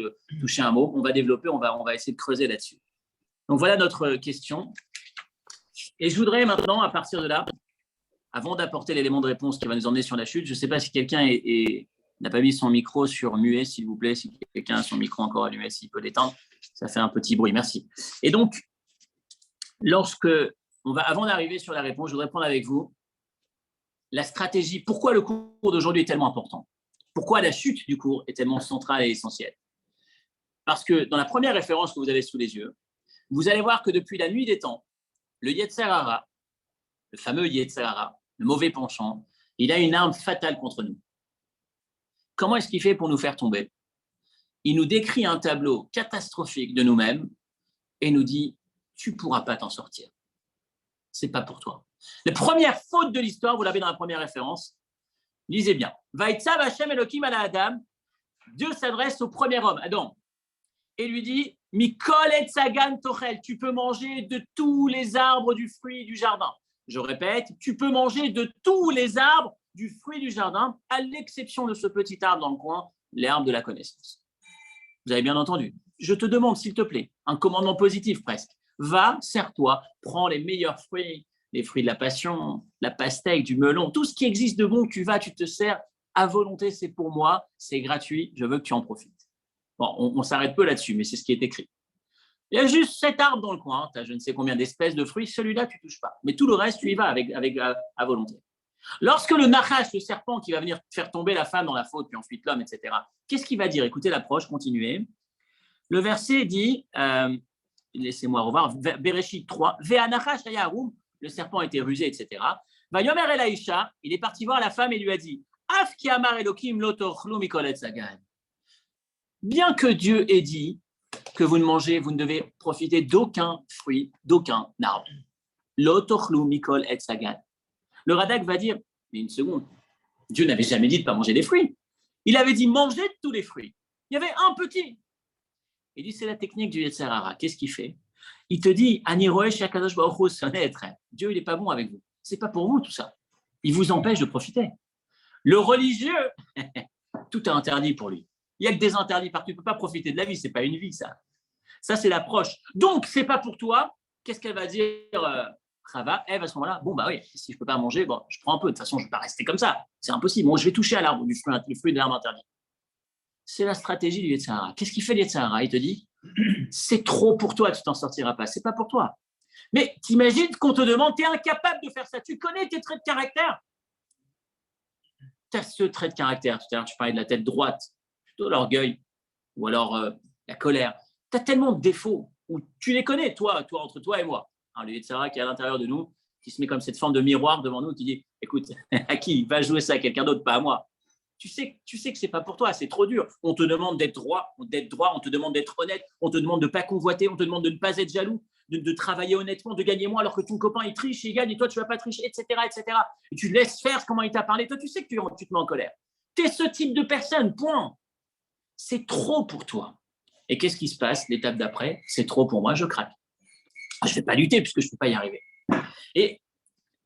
un mot. On va développer, on va essayer de creuser là-dessus. Donc voilà notre question. Et je voudrais maintenant, à partir de là, avant d'apporter l'élément de réponse qui va nous emmener sur la chute, je ne sais pas si quelqu'un n'a pas mis son micro sur muet, s'il vous plaît, si quelqu'un a son micro encore allumé, s'il peut l'éteindre. Ça fait un petit bruit, merci. Et donc, avant d'arriver sur la réponse, je voudrais prendre avec vous la stratégie. Pourquoi le cours d'aujourd'hui est tellement important? Pourquoi la chute du cours est tellement centrale et essentielle? Parce que dans la première référence que vous avez sous les yeux, vous allez voir que depuis la nuit des temps, le Yetzer Hara, le fameux Yetzer Hara, le mauvais penchant, il a une arme fatale contre nous. Comment est-ce qu'il fait pour nous faire tomber? Il nous décrit un tableau catastrophique de nous-mêmes et nous dit « tu ne pourras pas t'en sortir. Ce n'est pas pour toi. » La première faute de l'histoire, vous l'avez dans la première référence, lisez bien. « Vaïtsav Hashem Elohim ala Adam » Dieu s'adresse au premier homme, Adam, et lui dit « Mikol et Tzagan Tochel » tu peux manger de tous les arbres du fruit du jardin. Je répète, tu peux manger de tous les arbres du fruit du jardin, à l'exception de ce petit arbre dans le coin, l'arbre de la connaissance. Vous avez bien entendu. Je te demande, s'il te plaît, un commandement positif presque. Va, sers-toi, prends les meilleurs fruits, les fruits de la passion, la pastèque, du melon, tout ce qui existe de bon, tu te sers à volonté, c'est pour moi, c'est gratuit, je veux que tu en profites. Bon, on s'arrête peu là-dessus, mais c'est ce qui est écrit. Il y a juste cet arbre dans le coin, tu as je ne sais combien d'espèces de fruits, celui-là, tu ne touches pas. Mais tout le reste, tu y vas à volonté. Lorsque le Nachash, le serpent qui va venir faire tomber la femme dans la faute, puis ensuite l'homme, etc., qu'est-ce qu'il va dire? Écoutez l'approche, continuez. Le verset dit, laissez-moi revoir, Bereshit 3, Ve'anachash hayarum, le serpent était rusé, etc. Vayomer el Aisha, il est parti voir la femme et lui a dit, Af ki amar Elokim lo tochlu mikol etz hagan. Bien que Dieu ait dit que vous ne devez profiter d'aucun fruit, d'aucun arbre. Lo tochlu mikol etz hagan. Le Radak va dire, mais une seconde, Dieu n'avait jamais dit de ne pas manger des fruits. Il avait dit manger de tous les fruits. Il y avait un petit. Il dit, c'est la technique du Yetzer Hara. Qu'est-ce qu'il fait? Il te dit, Dieu, il n'est pas bon avec vous. Ce n'est pas pour vous tout ça. Il vous empêche de profiter. Le religieux, tout est interdit pour lui. Il n'y a que des interdits partout. Tu ne peux pas profiter de la vie. Ce n'est pas une vie, ça. Ça, c'est l'approche. Donc, ce n'est pas pour toi. Qu'est-ce qu'elle va dire Chava, Ève, à ce moment-là, bon, bah oui, si je ne peux pas manger, bon, je prends un peu. De toute façon, je ne vais pas rester comme ça. C'est impossible. Bon, je vais toucher à l'arbre, le fruit de l'arbre interdit. C'est la stratégie du Yetzer Hara. Qu'est-ce qu'il fait, le Yetzer Hara? Il te dit, C'est trop pour toi, tu t'en sortiras pas. C'est pas pour toi. Mais t'imagines qu'on te demande, tu es incapable de faire ça. Tu connais tes traits de caractère. Tu as ce trait de caractère. Tout à l'heure, tu parlais de la tête droite, plutôt l'orgueil ou alors la colère. Tu as tellement de défauts où tu les connais, toi entre toi et moi. Alors, le Sarah qui est à l'intérieur de nous, qui se met comme cette forme de miroir devant nous, qui dit écoute, à qui va jouer ça? À quelqu'un d'autre, pas à moi. Tu sais que c'est pas pour toi, c'est trop dur. On te demande d'être droit, on te demande d'être honnête, on te demande de ne pas convoiter, on te demande de ne pas être jaloux, de travailler honnêtement, de gagner moins alors que ton copain il triche, il gagne et toi tu vas pas tricher, etc., etc. Et tu laisses faire comment il t'a parlé. Toi, tu sais que tu te mets en colère. Tu es ce type de personne, point. C'est trop pour toi. Et qu'est-ce qui se passe? L'étape d'après, c'est trop pour moi, je craque. Je ne vais pas lutter puisque je ne peux pas y arriver. Et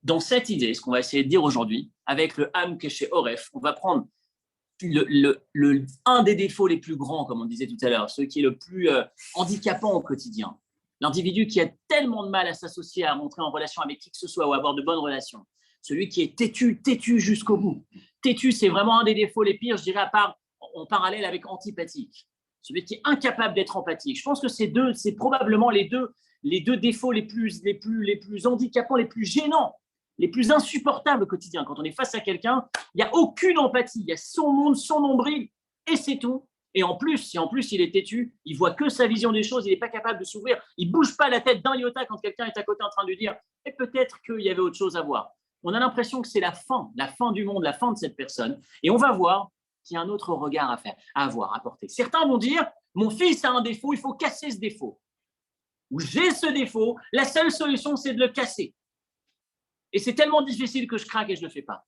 dans cette idée, ce qu'on va essayer de dire aujourd'hui, avec le Ham Keshe Oref, on va prendre un des défauts les plus grands, comme on disait tout à l'heure, ce qui est le plus handicapant au quotidien. L'individu qui a tellement de mal à s'associer, à rentrer en relation avec qui que ce soit ou à avoir de bonnes relations. Celui qui est têtu jusqu'au bout. Têtu, c'est vraiment un des défauts les pires, je dirais, à part en parallèle avec antipathique. Celui qui est incapable d'être empathique. Je pense que c'est probablement les deux défauts les plus handicapants, les plus gênants, les plus insupportables au quotidien. Quand on est face à quelqu'un, il n'y a aucune empathie. Il y a son monde, son nombril, et c'est tout. Et en plus, si en plus il est têtu, il voit que sa vision des choses, il n'est pas capable de s'ouvrir, il ne bouge pas la tête d'un iota quand quelqu'un est à côté en train de lui dire « et peut-être qu'il y avait autre chose à voir ». On a l'impression que c'est la fin du monde, la fin de cette personne. Et on va voir qu'il y a un autre regard à avoir, à porter. Certains vont dire « mon fils a un défaut, il faut casser ce défaut ». Ou « j'ai ce défaut, la seule solution c'est de le casser ». Et c'est tellement difficile que je craque et je ne le fais pas.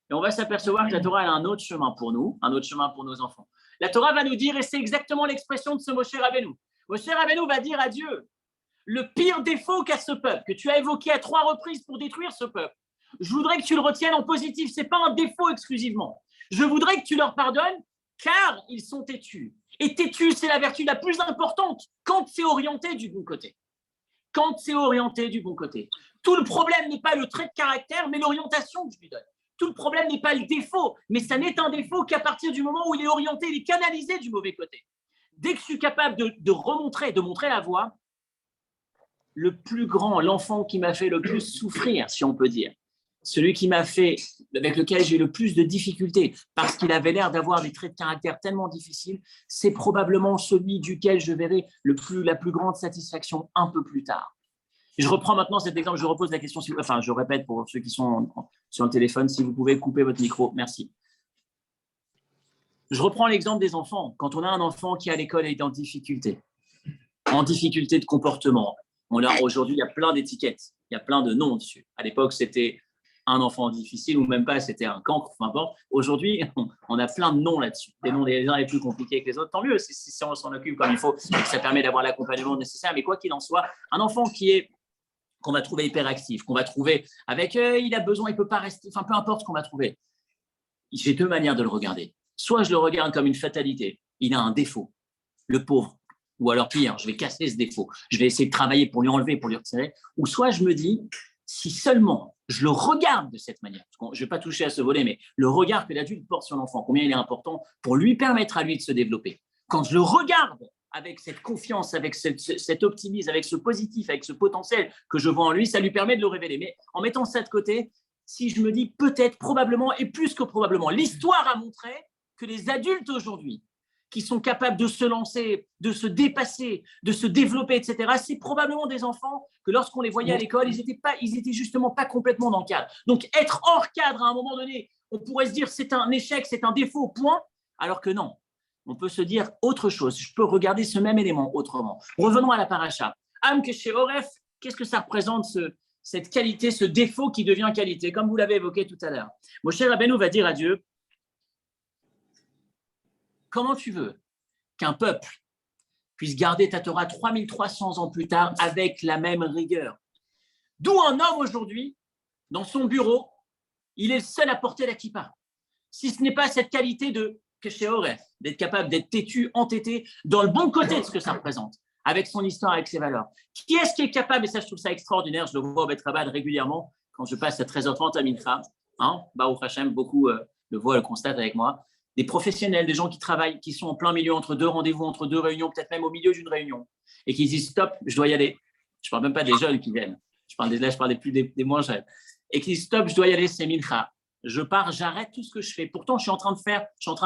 Et on va s'apercevoir que la Torah a un autre chemin pour nous, un autre chemin pour nos enfants. La Torah va nous dire, et c'est exactement l'expression de ce Moshe Rabbeinu. Moshe Rabbeinu va dire à Dieu, le pire défaut qu'a ce peuple, que tu as évoqué à 3 reprises pour détruire ce peuple, je voudrais que tu le retiennes en positif, ce n'est pas un défaut exclusivement. Je voudrais que tu leur pardonnes, car ils sont têtus. Et têtu, c'est la vertu la plus importante quand c'est orienté du bon côté. Quand c'est orienté du bon côté. Tout le problème n'est pas le trait de caractère, mais l'orientation que je lui donne. Tout le problème n'est pas le défaut, mais ça n'est un défaut qu'à partir du moment où il est orienté, il est canalisé du mauvais côté. Dès que je suis capable de montrer la voie, le plus grand, l'enfant qui m'a fait le plus souffrir, si on peut dire, celui qui m'a fait, avec lequel j'ai le plus de difficultés, parce qu'il avait l'air d'avoir des traits de caractère tellement difficiles, c'est probablement celui duquel je verrai la plus grande satisfaction un peu plus tard. Je reprends maintenant cet exemple, je repose la question, je répète pour ceux qui sont sur le téléphone, si vous pouvez couper votre micro, merci. Je reprends l'exemple des enfants. Quand on a un enfant qui à l'école est en difficulté de comportement, aujourd'hui il y a plein d'étiquettes, il y a plein de noms dessus. À l'époque c'était un enfant difficile ou même pas, c'était un cancre, peu importe. Aujourd'hui, on a plein de noms là-dessus, des noms les uns les plus compliqués que les autres. Tant mieux si on s'en occupe comme il faut, ça permet d'avoir l'accompagnement nécessaire. Mais quoi qu'il en soit, un enfant qu'on va trouver hyperactif, qu'on va trouver avec il a besoin, il peut pas rester, enfin peu importe ce qu'on va trouver. J'ai 2 manières de le regarder. Soit je le regarde comme une fatalité, il a un défaut, le pauvre, ou alors pire, je vais casser ce défaut, je vais essayer de travailler pour lui enlever, pour lui retirer, ou soit je me dis, si seulement je le regarde de cette manière, je ne vais pas toucher à ce volet, mais le regard que l'adulte porte sur l'enfant, combien il est important pour lui permettre à lui de se développer. Quand je le regarde avec cette confiance, avec cet optimisme, avec ce positif, avec ce potentiel que je vois en lui, ça lui permet de le révéler. Mais en mettant ça de côté, si je me dis peut-être, probablement, et plus que probablement, l'histoire a montré que les adultes aujourd'hui, qui sont capables de se lancer, de se dépasser, de se développer, etc., c'est probablement des enfants que lorsqu'on les voyait à l'école, ils étaient justement pas complètement dans le cadre. Donc être hors cadre à un moment donné, on pourrait se dire c'est un échec, c'est un défaut, point, alors que non. On peut se dire autre chose. Je peux regarder ce même élément autrement. Revenons à la paracha. Am Keshe Oref, qu'est-ce que ça représente cette qualité, ce défaut qui devient qualité, comme vous l'avez évoqué tout à l'heure. Moshe Rabbeinu va dire à Dieu, comment tu veux qu'un peuple puisse garder ta Torah 3300 ans plus tard avec la même rigueur? D'où un homme aujourd'hui, dans son bureau, il est le seul à porter la kippa. Si ce n'est pas cette qualité de Keshe Oref, d'être capable d'être têtu, entêté, dans le bon côté de ce que ça représente, avec son histoire, avec ses valeurs. Qui est-ce qui est capable, et ça je trouve ça extraordinaire, je le vois au Bet Rabad régulièrement, quand je passe à 13h30 à Mincha, Baruch Hashem, beaucoup le voient, le constatent avec moi, des professionnels, des gens qui travaillent, qui sont en plein milieu entre deux rendez-vous, entre deux réunions, peut-être même au milieu d'une réunion, et qui disent stop, je dois y aller. Je ne parle même pas des jeunes qui viennent. Je parle des moins jeunes. Et qui disent stop, je dois y aller, c'est mincha. Je pars, j'arrête tout ce que je fais. Pourtant, je suis en train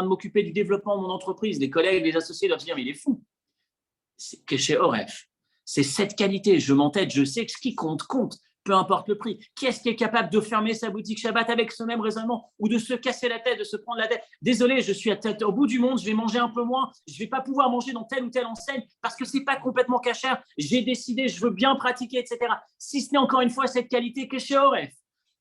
de m'occuper du développement de mon entreprise. Les collègues, les associés doivent se dire, mais il est fou. C'est que chez Oref, c'est cette qualité. Je m'entête, je sais que ce qui compte, peu importe le prix. Qui est-ce qui est capable de fermer sa boutique Shabbat avec ce même raisonnement ou de se casser la tête, de se prendre la tête? Désolé, je suis à tête au bout du monde, je vais manger un peu moins, je ne vais pas pouvoir manger dans telle ou telle enseigne parce que ce n'est pas complètement cachère. J'ai décidé, je veux bien pratiquer, etc. Si ce n'est encore une fois cette qualité que chez Oref.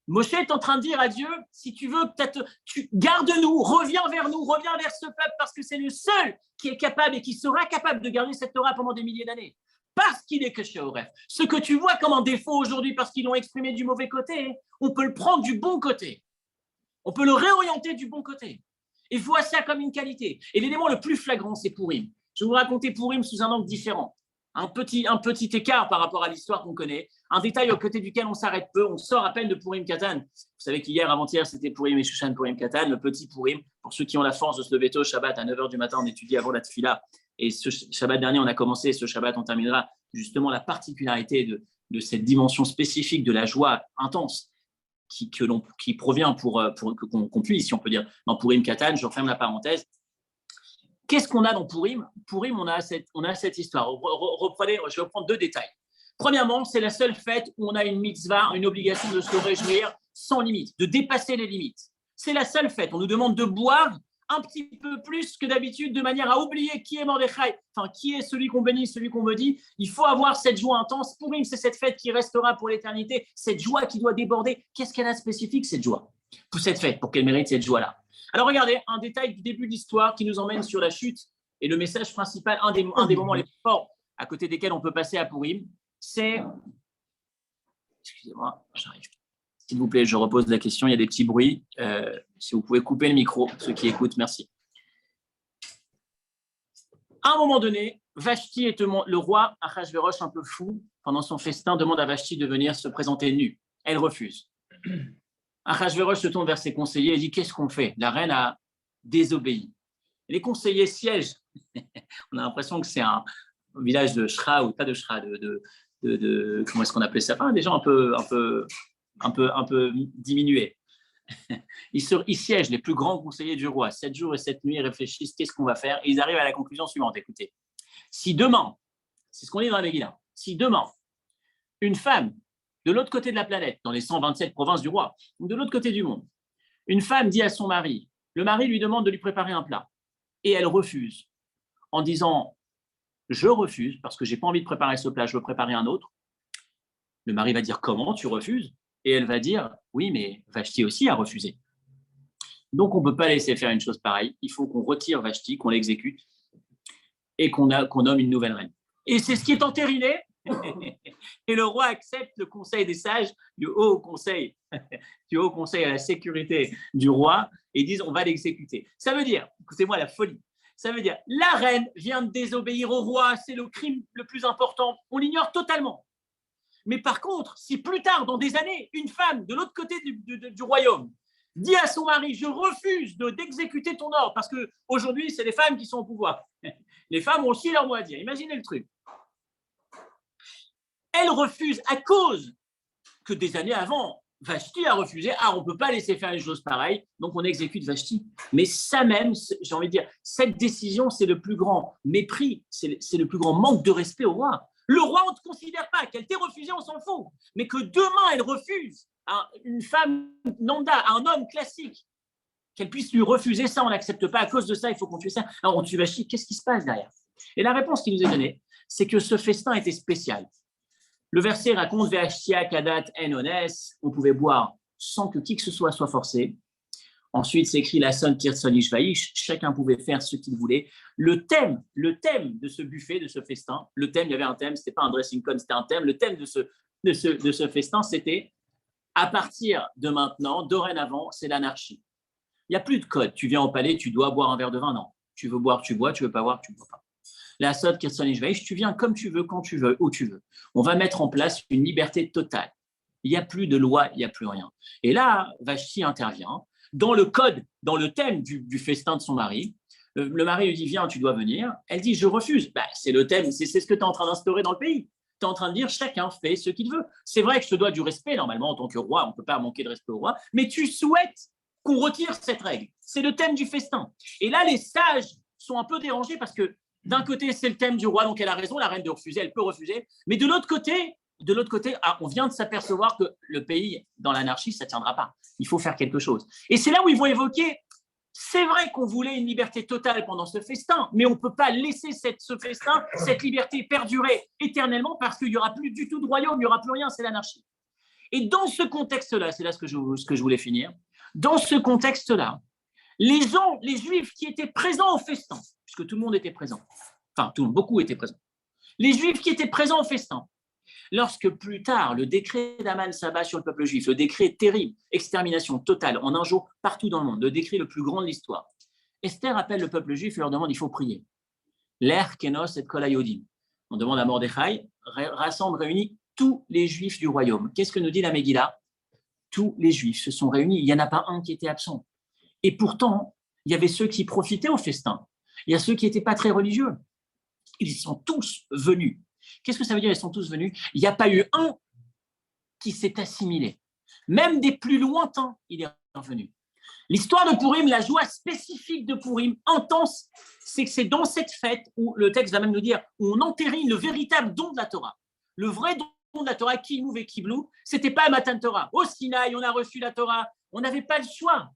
Moshe est en train de dire à Dieu, si tu veux, peut-être, garde-nous, reviens vers nous, reviens vers ce peuple parce que c'est le seul qui est capable et qui sera capable de garder cette Torah pendant des milliers d'années. Parce qu'il est que chez Oref. Ce que tu vois comme un défaut aujourd'hui parce qu'ils l'ont exprimé du mauvais côté, on peut le prendre du bon côté. On peut le réorienter du bon côté. Et vois ça comme une qualité. Et l'élément le plus flagrant, c'est Purim. Je vais vous raconter Purim sous un angle différent. Un petit écart par rapport à l'histoire qu'on connaît. Un détail au côté duquel on s'arrête peu. On sort à peine de Purim Katan. Vous savez qu'hier, avant-hier, c'était Purim et Shushan Purim Katan, le petit Purim. Pour ceux qui ont la force de se lever tôt, Shabbat à 9h du matin, on étudie avant la Tfila. Et ce Shabbat dernier, on a commencé, ce Shabbat, on terminera justement la particularité de cette dimension spécifique de la joie intense qui provient pour qu'on puisse, si on peut dire, dans Purim Katan. Je referme la parenthèse. Qu'est-ce qu'on a dans Purim? Purim, on a cette histoire. Reprenez, je vais reprendre deux détails. Premièrement, c'est la seule fête où on a une mitzvah, une obligation de se réjouir sans limite, de dépasser les limites. C'est la seule fête. On nous demande de boire un petit peu plus que d'habitude, de manière à oublier qui est Mordechai, enfin qui est celui qu'on bénit, celui qu'on maudit. Il faut avoir cette joie intense. Purim, c'est cette fête qui restera pour l'éternité, cette joie qui doit déborder. Qu'est-ce qu'elle a de spécifique, cette joie, pour cette fête, pour qu'elle mérite cette joie-là? Alors regardez, un détail du début de l'histoire qui nous emmène sur la chute et le message principal, un des moments les plus forts à côté desquels on peut passer à Purim, c'est… Excusez-moi, j'arrive. S'il vous plaît, je repose la question, il y a des petits bruits. Si vous pouvez couper le micro, ceux qui écoutent, merci. À un moment donné, Vashti le roi Achashverosh, un peu fou, pendant son festin, demande à Vashti de venir se présenter nue. Elle refuse. Achashverosh se tourne vers ses conseillers et dit « Qu'est-ce qu'on fait ?» La reine a désobéi. Les conseillers siègent. On a l'impression que c'est un village de Shra, ou pas de Shra, comment est-ce qu'on appelait ça? Enfin, des gens un peu diminués. Ils siègent, les plus grands conseillers du roi, 7 jours et 7 nuits, ils réfléchissent, qu'est-ce qu'on va faire? Et ils arrivent à la conclusion suivante, écoutez. Si demain, c'est ce qu'on dit dans la Megillah, si demain, une femme, de l'autre côté de la planète, dans les 127 provinces du roi, ou de l'autre côté du monde, une femme dit à son mari, le mari lui demande de lui préparer un plat, et elle refuse, en disant, je refuse, parce que je n'ai pas envie de préparer ce plat, je veux préparer un autre. Le mari va dire, comment tu refuses? Et elle va dire, oui, mais Vashti aussi a refusé. Donc, on ne peut pas laisser faire une chose pareille. Il faut qu'on retire Vashti, qu'on l'exécute et qu'on nomme une nouvelle reine. Et c'est ce qui est entériné. Et le roi accepte le conseil des sages, du haut conseil à la sécurité du roi, et disent, on va l'exécuter. Ça veut dire, écoutez-moi la folie, ça veut dire, la reine vient de désobéir au roi, c'est le crime le plus important. On l'ignore totalement. Mais par contre, si plus tard, dans des années, une femme de l'autre côté du royaume dit à son mari, je refuse d'exécuter ton ordre, parce qu'aujourd'hui, c'est les femmes qui sont au pouvoir. Les femmes ont aussi leur mot à dire. Imaginez le truc. Elle refuse à cause que des années avant, Vashti a refusé. Ah, on ne peut pas laisser faire une chose pareille, donc on exécute Vashti. Mais ça même, j'ai envie de dire, cette décision, c'est le plus grand mépris, c'est le plus grand manque de respect au roi. Le roi, on ne te considère pas. Qu'elle t'ait refusé, on s'en fout. Mais que demain, elle refuse à une femme lambda, à un homme classique, qu'elle puisse lui refuser ça, on n'accepte pas. À cause de ça, il faut qu'on tue ça. Alors, on tue Vashti. Qu'est-ce qui se passe derrière? Et la réponse qui nous est donnée, c'est que ce festin était spécial. Le verset raconte Ve'ashtia kadat en ones, on pouvait boire sans que qui que ce soit forcé. Ensuite, c'est écrit la son tirtson ishvaïch, chacun pouvait faire ce qu'il voulait. Le thème de ce buffet, de ce festin, il y avait un thème, c'était pas un dressing code, c'était un thème. Le thème de ce festin, c'était à partir de maintenant, dorénavant, c'est l'anarchie. Il n'y a plus de code. Tu viens au palais, tu dois boire un verre de vin, non. Tu veux boire, tu bois, tu veux pas boire, tu ne bois pas. La Sod Kirson Ishvaïch, tu viens comme tu veux, quand tu veux, où tu veux. On va mettre en place une liberté totale. Il n'y a plus de loi, il n'y a plus rien. Et là, Vashti intervient, dans le code, dans le thème du festin de son mari. Le mari lui dit, viens, tu dois venir. Elle dit, je refuse. C'est le thème, c'est ce que tu es en train d'instaurer dans le pays. Tu es en train de dire, chacun fait ce qu'il veut. C'est vrai que je te dois du respect, normalement, en tant que roi, on ne peut pas manquer de respect au roi, mais tu souhaites qu'on retire cette règle. C'est le thème du festin. Et là, les sages sont un peu dérangés parce que d'un côté, c'est le thème du roi, donc elle a raison, la reine de refuser, elle peut refuser. Mais de l'autre côté, on vient de s'apercevoir que le pays, dans l'anarchie, ça ne tiendra pas. Il faut faire quelque chose. Et c'est là où ils vont évoquer, c'est vrai qu'on voulait une liberté totale pendant ce festin, mais on ne peut pas laisser ce festin, cette liberté perdurer éternellement parce qu'il n'y aura plus du tout de royaume, il n'y aura plus rien, c'est l'anarchie. Et dans ce contexte-là, c'est là ce que je voulais finir, dans ce contexte-là, les Juifs qui étaient présents au festin, puisque tout le monde était présent, enfin, beaucoup étaient présents, les Juifs qui étaient présents au festin, lorsque plus tard, le décret d'Aman s'abat sur le peuple juif, le décret terrible, extermination totale, en un jour, partout dans le monde, le décret le plus grand de l'histoire, Esther appelle le peuple juif et leur demande, il faut prier. L'air kenos et kol hayodim. On demande à Mordechai, rassemble, réunit tous les Juifs du royaume. Qu'est-ce que nous dit la Megillah? Tous les Juifs se sont réunis, il n'y en a pas un qui était absent. Et pourtant, il y avait ceux qui profitaient au festin. Il y a ceux qui n'étaient pas très religieux. Ils sont tous venus. Qu'est-ce que ça veut dire, ils sont tous venus? Il n'y a pas eu un qui s'est assimilé. Même des plus lointains, il est revenu. L'histoire de Purim, la joie spécifique de Purim, intense, c'est que c'est dans cette fête où le texte va même nous dire, où on entérine le véritable don de la Torah. Le vrai don de la Torah, Kilmouv et Kiblou, c'était pas Matan Torah. Au Sinaï, on a reçu la Torah. On n'avait pas le choix.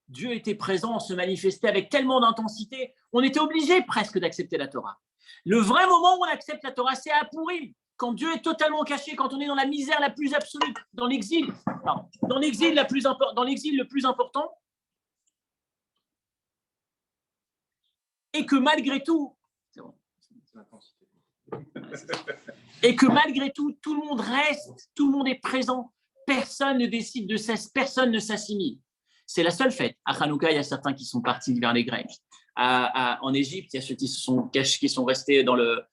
Dieu était présent, se manifestait avec tellement d'intensité, on était obligé presque d'accepter la Torah. Le vrai moment où on accepte la Torah, c'est à Purim, quand Dieu est totalement caché, quand on est dans la misère la plus absolue, dans l'exil le plus important, et que malgré tout, tout le monde reste, tout le monde est présent, personne ne décide de cesse, personne ne s'assimile. C'est la seule fête. À Hanouka, il y a certains qui sont partis vers les Grecs. En Égypte, il y a ceux qui sont restés dans la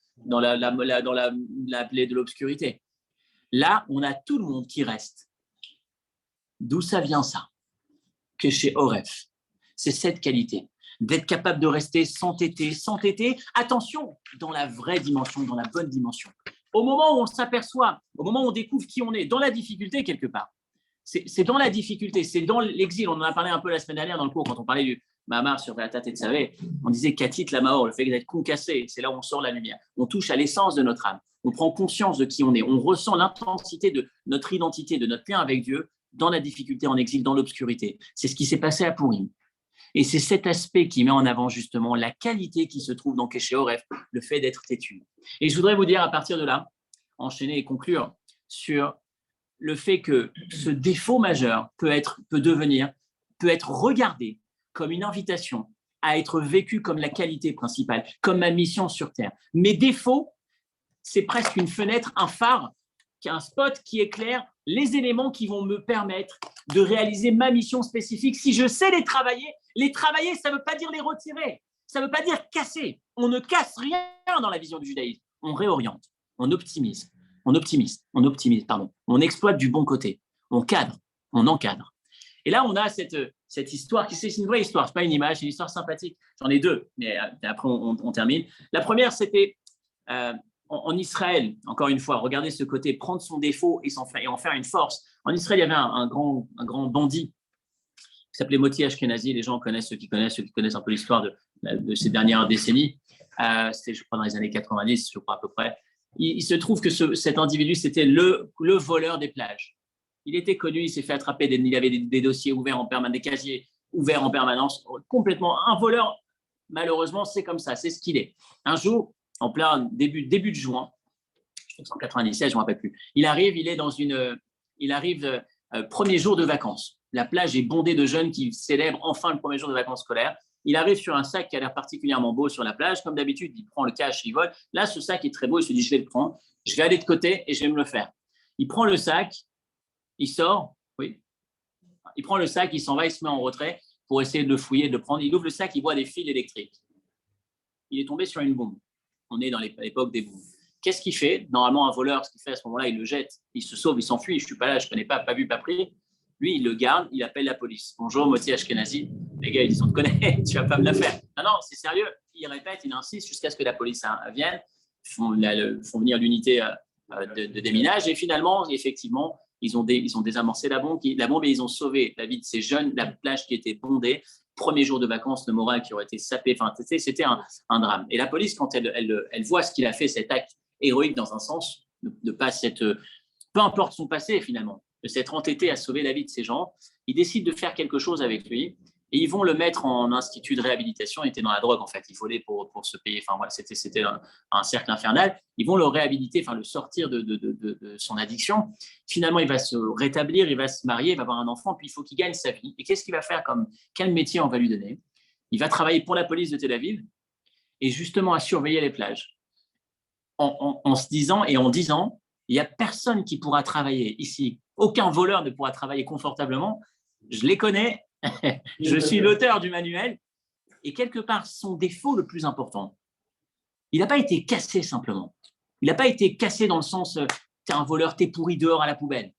plaie de l'obscurité. Là, on a tout le monde qui reste. D'où ça vient ça? Que chez Oref, c'est cette qualité d'être capable de rester s'entêter, attention, dans la vraie dimension, dans la bonne dimension. Au moment où on s'aperçoit, au moment où on découvre qui on est, dans la difficulté quelque part, c'est dans la difficulté, c'est dans l'exil. On en a parlé un peu la semaine dernière dans le cours, quand on parlait du Mahamar sur Ve'atat Tetzavé, on disait Katit la Maor, le fait d'être concassé, c'est là où on sort la lumière. On touche à l'essence de notre âme, on prend conscience de qui on est, on ressent l'intensité de notre identité, de notre lien avec Dieu, dans la difficulté, en exil, dans l'obscurité. C'est ce qui s'est passé à Purim. Et c'est cet aspect qui met en avant justement la qualité qui se trouve dans Keshe Oref, le fait d'être têtu. Et je voudrais vous dire à partir de là, enchaîner et conclure sur le fait que ce défaut majeur peut être regardé comme une invitation à être vécu comme la qualité principale, comme ma mission sur Terre. Mes défauts, c'est presque une fenêtre, un phare, un spot qui éclaire les éléments qui vont me permettre de réaliser ma mission spécifique. Si je sais les travailler, ça ne veut pas dire les retirer, ça ne veut pas dire casser. On ne casse rien dans la vision du judaïsme. On réoriente, on optimise, on exploite du bon côté, on cadre, on encadre. Et là, on a cette histoire, c'est une vraie histoire, ce n'est pas une image, c'est une histoire sympathique. J'en ai deux, mais après on termine. La première, c'était en Israël, encore une fois, regardez ce côté, prendre son défaut et en faire une force. En Israël, il y avait un grand bandit qui s'appelait Moti Ashkenazi. Les gens connaissent, ceux qui connaissent un peu l'histoire de ces dernières décennies. C'était, je crois, dans les années 90, je crois à peu près. Il se trouve que cet individu, c'était le voleur des plages. Il était connu, il s'est fait attraper, il avait des dossiers ouverts en permanence, des casiers ouverts en permanence, complètement un voleur. Malheureusement, c'est comme ça, c'est ce qu'il est. Un jour, en plein début de juin, je pense en 97, je ne me rappelle plus, il arrive premier jour de vacances. La plage est bondée de jeunes qui célèbrent enfin le premier jour de vacances scolaires. Il arrive sur un sac qui a l'air particulièrement beau sur la plage. Comme d'habitude, il prend le cash, il vole. Là, ce sac est très beau, il se dit, je vais le prendre, je vais aller de côté et je vais me le faire. Il prend le sac, il sort, oui. Il prend le sac, il s'en va, il se met en retrait pour essayer de le fouiller, de le prendre. Il ouvre le sac, il voit des fils électriques. Il est tombé sur une bombe. On est dans l'époque des bombes. Qu'est-ce qu'il fait? Normalement, un voleur, ce qu'il fait à ce moment-là, il le jette, il se sauve, il s'enfuit. Je ne suis pas là, je ne connais pas vu, pas pris. Lui, il le garde, il appelle la police. Bonjour, Moti Ashkenazi. Les gars, ils disent, on te connaît, tu vas pas me la faire. Non, non, c'est sérieux. Il répète, il insiste jusqu'à ce que la police vienne, font venir l'unité de déminage. Et finalement, effectivement, ils ont désamorcé la bombe et ils ont sauvé la vie de ces jeunes, la plage qui était bondée. Premier jour de vacances, le moral qui aurait été sapé. Enfin, c'était un drame. Et la police, quand elle voit ce qu'il a fait, cet acte héroïque dans un sens, de pas peu importe son passé finalement, de s'être entêté à sauver la vie de ces gens, ils décident de faire quelque chose avec lui et ils vont le mettre en institut de réhabilitation. Il était dans la drogue en fait, il volait pour se payer. Enfin voilà, c'était un cercle infernal. Ils vont le réhabiliter, enfin le sortir de son addiction. Finalement, il va se rétablir, il va se marier, il va avoir un enfant, puis il faut qu'il gagne sa vie. Et qu'est-ce qu'il va faire quel métier on va lui donner? Il va travailler pour la police de Tel Aviv et justement à surveiller les plages. En se disant et en disant, il n'y a personne qui pourra travailler ici. Aucun voleur ne pourra travailler confortablement. Je les connais. Je suis l'auteur du manuel. Et quelque part, son défaut le plus important, il n'a pas été cassé simplement. Il n'a pas été cassé dans le sens t'es un voleur, t'es pourri dehors à la poubelle.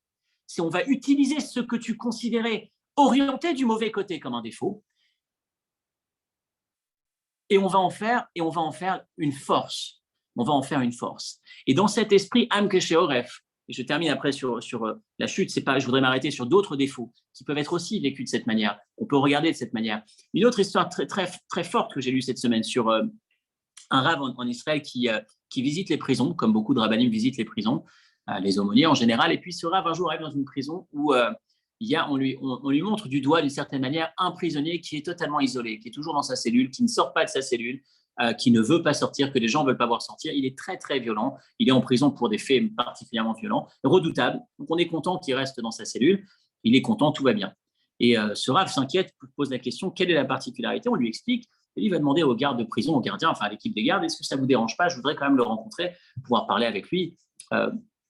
C'est on va utiliser ce que tu considérais orienté du mauvais côté comme un défaut et on va en faire une force. On va en faire une force. Et dans cet esprit, Am Kesheoref, et je termine après sur la chute, je voudrais m'arrêter sur d'autres défauts qui peuvent être aussi vécus de cette manière. On peut regarder de cette manière. Une autre histoire très, très, très forte que j'ai lue cette semaine sur un rabbin en Israël qui visite les prisons, comme beaucoup de rabbinim visitent les prisons, les aumôniers en général. Et puis ce rabbin un jour arrive dans une prison où on lui montre du doigt d'une certaine manière un prisonnier qui est totalement isolé, qui est toujours dans sa cellule, qui ne sort pas de sa cellule, qui ne veut pas sortir, que les gens ne veulent pas voir sortir. Il est très, très violent. Il est en prison pour des faits particulièrement violents, redoutables. Donc, on est content qu'il reste dans sa cellule. Il est content, tout va bien. Et ce Rav s'inquiète, pose la question, quelle est la particularité? On lui explique. Et il va demander au garde de prison, au gardien, enfin à l'équipe des gardes, est-ce que ça ne vous dérange pas? Je voudrais quand même le rencontrer, pouvoir parler avec lui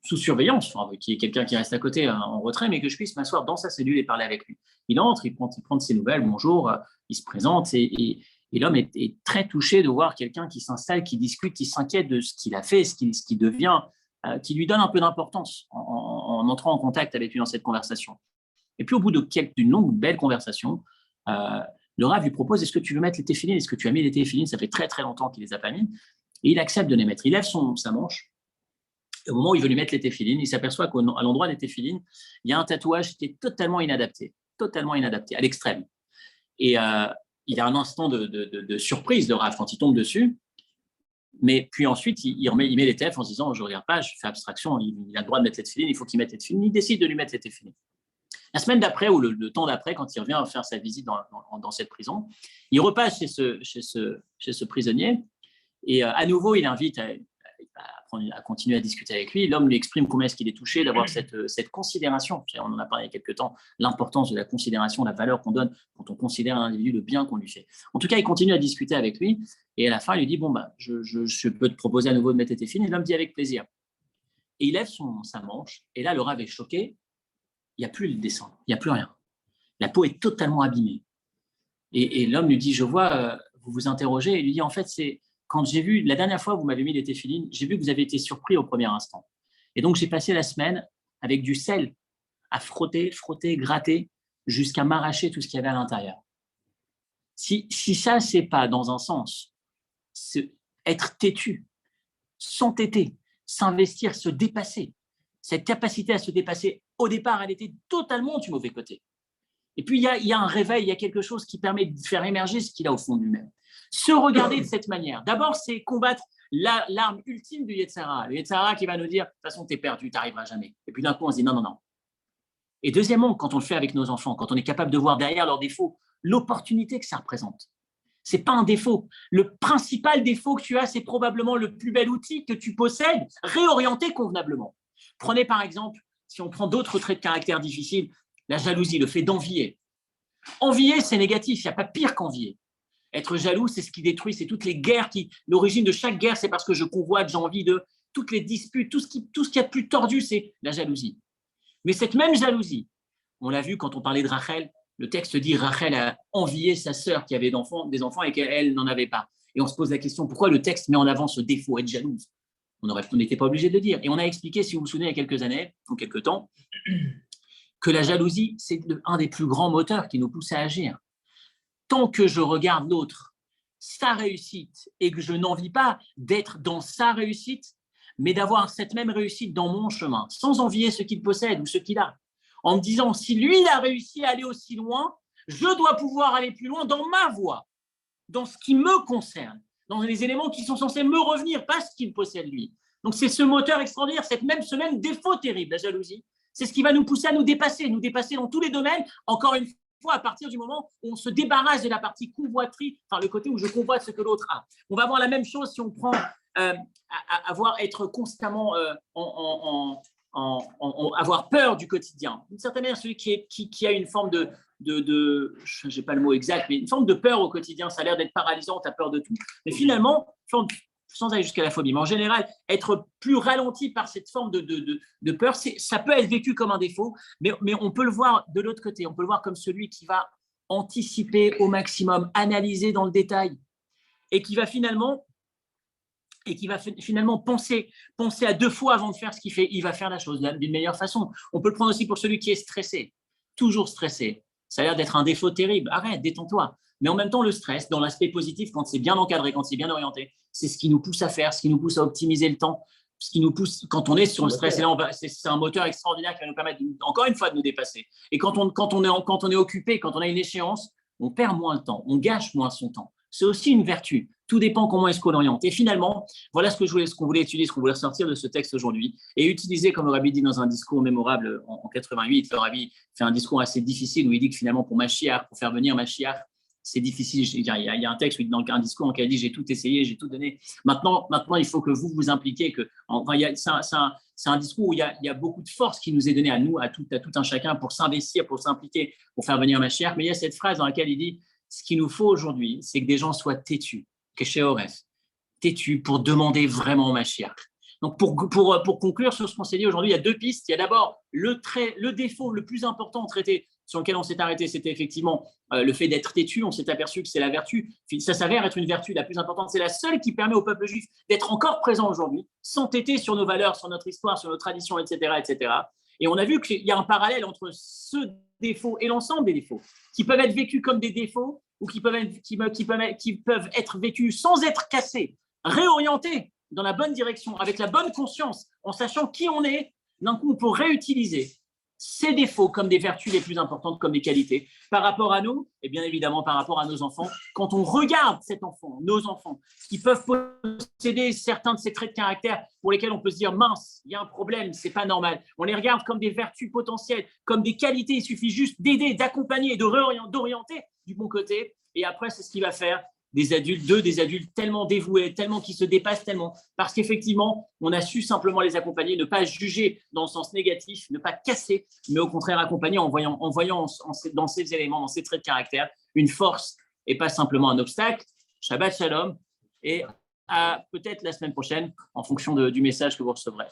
sous surveillance, enfin, qui est quelqu'un qui reste à côté en retrait, mais que je puisse m'asseoir dans sa cellule et parler avec lui. Il entre, il prend de ses nouvelles, bonjour, il se présente et l'homme est très touché de voir quelqu'un qui s'installe, qui discute, qui s'inquiète de ce qu'il a fait, ce qu'il devient, qui lui donne un peu d'importance en entrant en contact avec lui dans cette conversation. Et puis au bout d'une longue, belle conversation, le Rav lui propose, est-ce que tu veux mettre les téphilines? Est-ce que tu as mis les téphilines? Ça fait très très longtemps qu'il ne les a pas mis. Et il accepte de les mettre. Il lève sa manche. Et au moment où il veut lui mettre les téphilines, il s'aperçoit qu'à l'endroit des téphilines, il y a un tatouage qui est totalement inadapté, à l'extrême. Et il a un instant de surprise, le Rav, quand il tombe dessus. Mais puis ensuite, il met les tefs en se disant, je ne regarde pas, je fais abstraction, il a le droit de mettre les téphilines, il faut qu'il mette les téphilines. Il décide de lui mettre les téphilines. La semaine d'après, ou le temps d'après, quand il revient faire sa visite dans cette prison, il repasse chez ce prisonnier et à nouveau, il invite à continuer à discuter avec lui. L'homme lui exprime combien est-ce qu'il est touché d'avoir cette considération. On en a parlé il y a quelques temps, l'importance de la considération, la valeur qu'on donne quand on considère un individu, le bien qu'on lui fait. En tout cas, il continue à discuter avec lui et à la fin, il lui dit, bon, je peux te proposer à nouveau de mettre tes filles. Et l'homme dit avec plaisir. Et il lève sa manche et là, le Rav est choqué. Il n'y a plus le dessin, il n'y a plus rien. La peau est totalement abîmée. Et l'homme lui dit, je vois, vous vous interrogez. Et il lui dit, en fait, c'est quand j'ai vu, la dernière fois, vous m'avez mis des téphilines, j'ai vu que vous avez été surpris au premier instant. Et donc, j'ai passé la semaine avec du sel à frotter, gratter, jusqu'à m'arracher tout ce qu'il y avait à l'intérieur. Si ça, c'est pas, dans un sens, être têtu, s'entêter, s'investir, se dépasser, cette capacité à se dépasser, au départ, elle était totalement du mauvais côté. Et puis, il y a un réveil, il y a quelque chose qui permet de faire émerger ce qu'il a au fond de lui-même. Se regarder de cette manière. D'abord, c'est combattre l'arme ultime du Yetzirah. Le Yetzirah qui va nous dire, de toute façon, tu es perdu, tu n'arriveras jamais. Et puis d'un coup, on se dit, non. Et deuxièmement, quand on le fait avec nos enfants, quand on est capable de voir derrière leurs défauts, l'opportunité que ça représente. Ce n'est pas un défaut. Le principal défaut que tu as, c'est probablement le plus bel outil que tu possèdes, réorienté convenablement. Prenez par exemple, si on prend d'autres traits de caractère difficiles, la jalousie, le fait d'envier. Envier, c'est négatif, il n'y a pas pire qu'envier. Être jaloux, c'est ce qui détruit, c'est toutes les guerres l'origine de chaque guerre, c'est parce que je convoite, j'ai envie de toutes les disputes, tout ce qui est plus tordu, c'est la jalousie. Mais cette même jalousie, on l'a vu quand on parlait de Rachel, le texte dit Rachel a envié sa sœur qui avait des enfants et qu'elle n'en avait pas. Et on se pose la question, pourquoi le texte met en avant ce défaut, être jalouse? On n'était pas obligé de le dire. Et on a expliqué, si vous vous souvenez, il y a quelques années, ou quelques temps, que la jalousie, c'est un des plus grands moteurs qui nous pousse à agir. Tant que je regarde l'autre, sa réussite, et que je n'envie pas d'être dans sa réussite, mais d'avoir cette même réussite dans mon chemin, sans envier ce qu'il possède ou ce qu'il a, en me disant, si lui, il a réussi à aller aussi loin, je dois pouvoir aller plus loin dans ma voie, dans ce qui me concerne, dans les éléments qui sont censés me revenir, pas ce qu'il possède lui. Donc c'est ce moteur extraordinaire, ce même défaut terrible, la jalousie, c'est ce qui va nous pousser à nous dépasser dans tous les domaines, encore une fois, à partir du moment où on se débarrasse de la partie convoiterie, enfin le côté où je convoite ce que l'autre a. On va avoir la même chose si on prend être constamment avoir peur du quotidien. D'une certaine manière, celui qui a une forme je n'ai pas le mot exact, mais une forme de peur au quotidien, ça a l'air d'être paralysant, tu as peur de tout. Mais finalement, sans aller jusqu'à la phobie, mais en général, être plus ralenti par cette forme de peur, ça peut être vécu comme un défaut, mais on peut le voir de l'autre côté, on peut le voir comme celui qui va anticiper au maximum, analyser dans le détail, et qui va finalement penser à 2 fois avant de faire ce qu'il fait. Il va faire la chose d'une meilleure façon. On peut le prendre aussi pour celui qui est stressé, toujours stressé. Ça a l'air d'être un défaut terrible. Arrête, détends-toi. Mais en même temps, le stress, dans l'aspect positif, quand c'est bien encadré, quand c'est bien orienté, c'est ce qui nous pousse à faire, ce qui nous pousse à optimiser le temps, ce qui nous pousse, quand on est sur le stress, et là, c'est un moteur extraordinaire qui va nous permettre, encore une fois, de nous dépasser. Et quand on est occupé, quand on a une échéance, on perd moins le temps, on gâche moins son temps. C'est aussi une vertu. Tout dépend comment est-ce qu'on l'oriente. Et finalement, voilà ce qu'on voulait étudier, ce qu'on voulait ressortir de ce texte aujourd'hui et utiliser, comme le Rabbi dit dans un discours mémorable en 88, le Rabbi fait un discours assez difficile où il dit que finalement, pour faire venir Mashiach, c'est difficile. Il y a un texte, dans un discours en lequel il dit « j'ai tout essayé, j'ai tout donné. Maintenant, il faut que vous vous impliquiez. » C'est un discours où il y a beaucoup de force qui nous est donnée à nous, à tout un chacun, pour s'investir, pour s'impliquer, pour faire venir Mashiach. Mais il y a cette phrase dans laquelle il dit « ce qu'il nous faut aujourd'hui, c'est que des gens soient têtus. » Têtu pour demander vraiment Mashiach. Donc, pour conclure sur ce qu'on s'est dit aujourd'hui, il y a 2 pistes. Il y a d'abord le défaut le plus important traité sur lequel on s'est arrêté, c'était effectivement le fait d'être têtu. On s'est aperçu que c'est la vertu. Ça s'avère être une vertu la plus importante. C'est la seule qui permet au peuple juif d'être encore présent aujourd'hui, s'entêter sur nos valeurs, sur notre histoire, sur nos traditions, etc., etc. Et on a vu qu'il y a un parallèle entre ce défaut et l'ensemble des défauts, qui peuvent être vécus comme des défauts ou qui peuvent être vécus sans être cassés, réorientés dans la bonne direction, avec la bonne conscience, en sachant qui on est. D'un coup, on peut réutiliser ces défauts comme des vertus les plus importantes, comme des qualités, par rapport à nous et bien évidemment par rapport à nos enfants. Quand on regarde nos enfants, qui peuvent posséder certains de ces traits de caractère pour lesquels on peut se dire « mince, il y a un problème, c'est pas normal ». On les regarde comme des vertus potentielles, comme des qualités. Il suffit juste d'aider, d'accompagner, d'orienter du bon côté. Et après, c'est ce qui va faire des adultes tellement dévoués, tellement qui se dépassent tellement, parce qu'effectivement, on a su simplement les accompagner, ne pas juger dans le sens négatif, ne pas casser, mais au contraire accompagner en voyant dans ces éléments, dans ces traits de caractère, une force et pas simplement un obstacle. Shabbat Shalom et à peut-être la semaine prochaine en fonction du message que vous recevrez.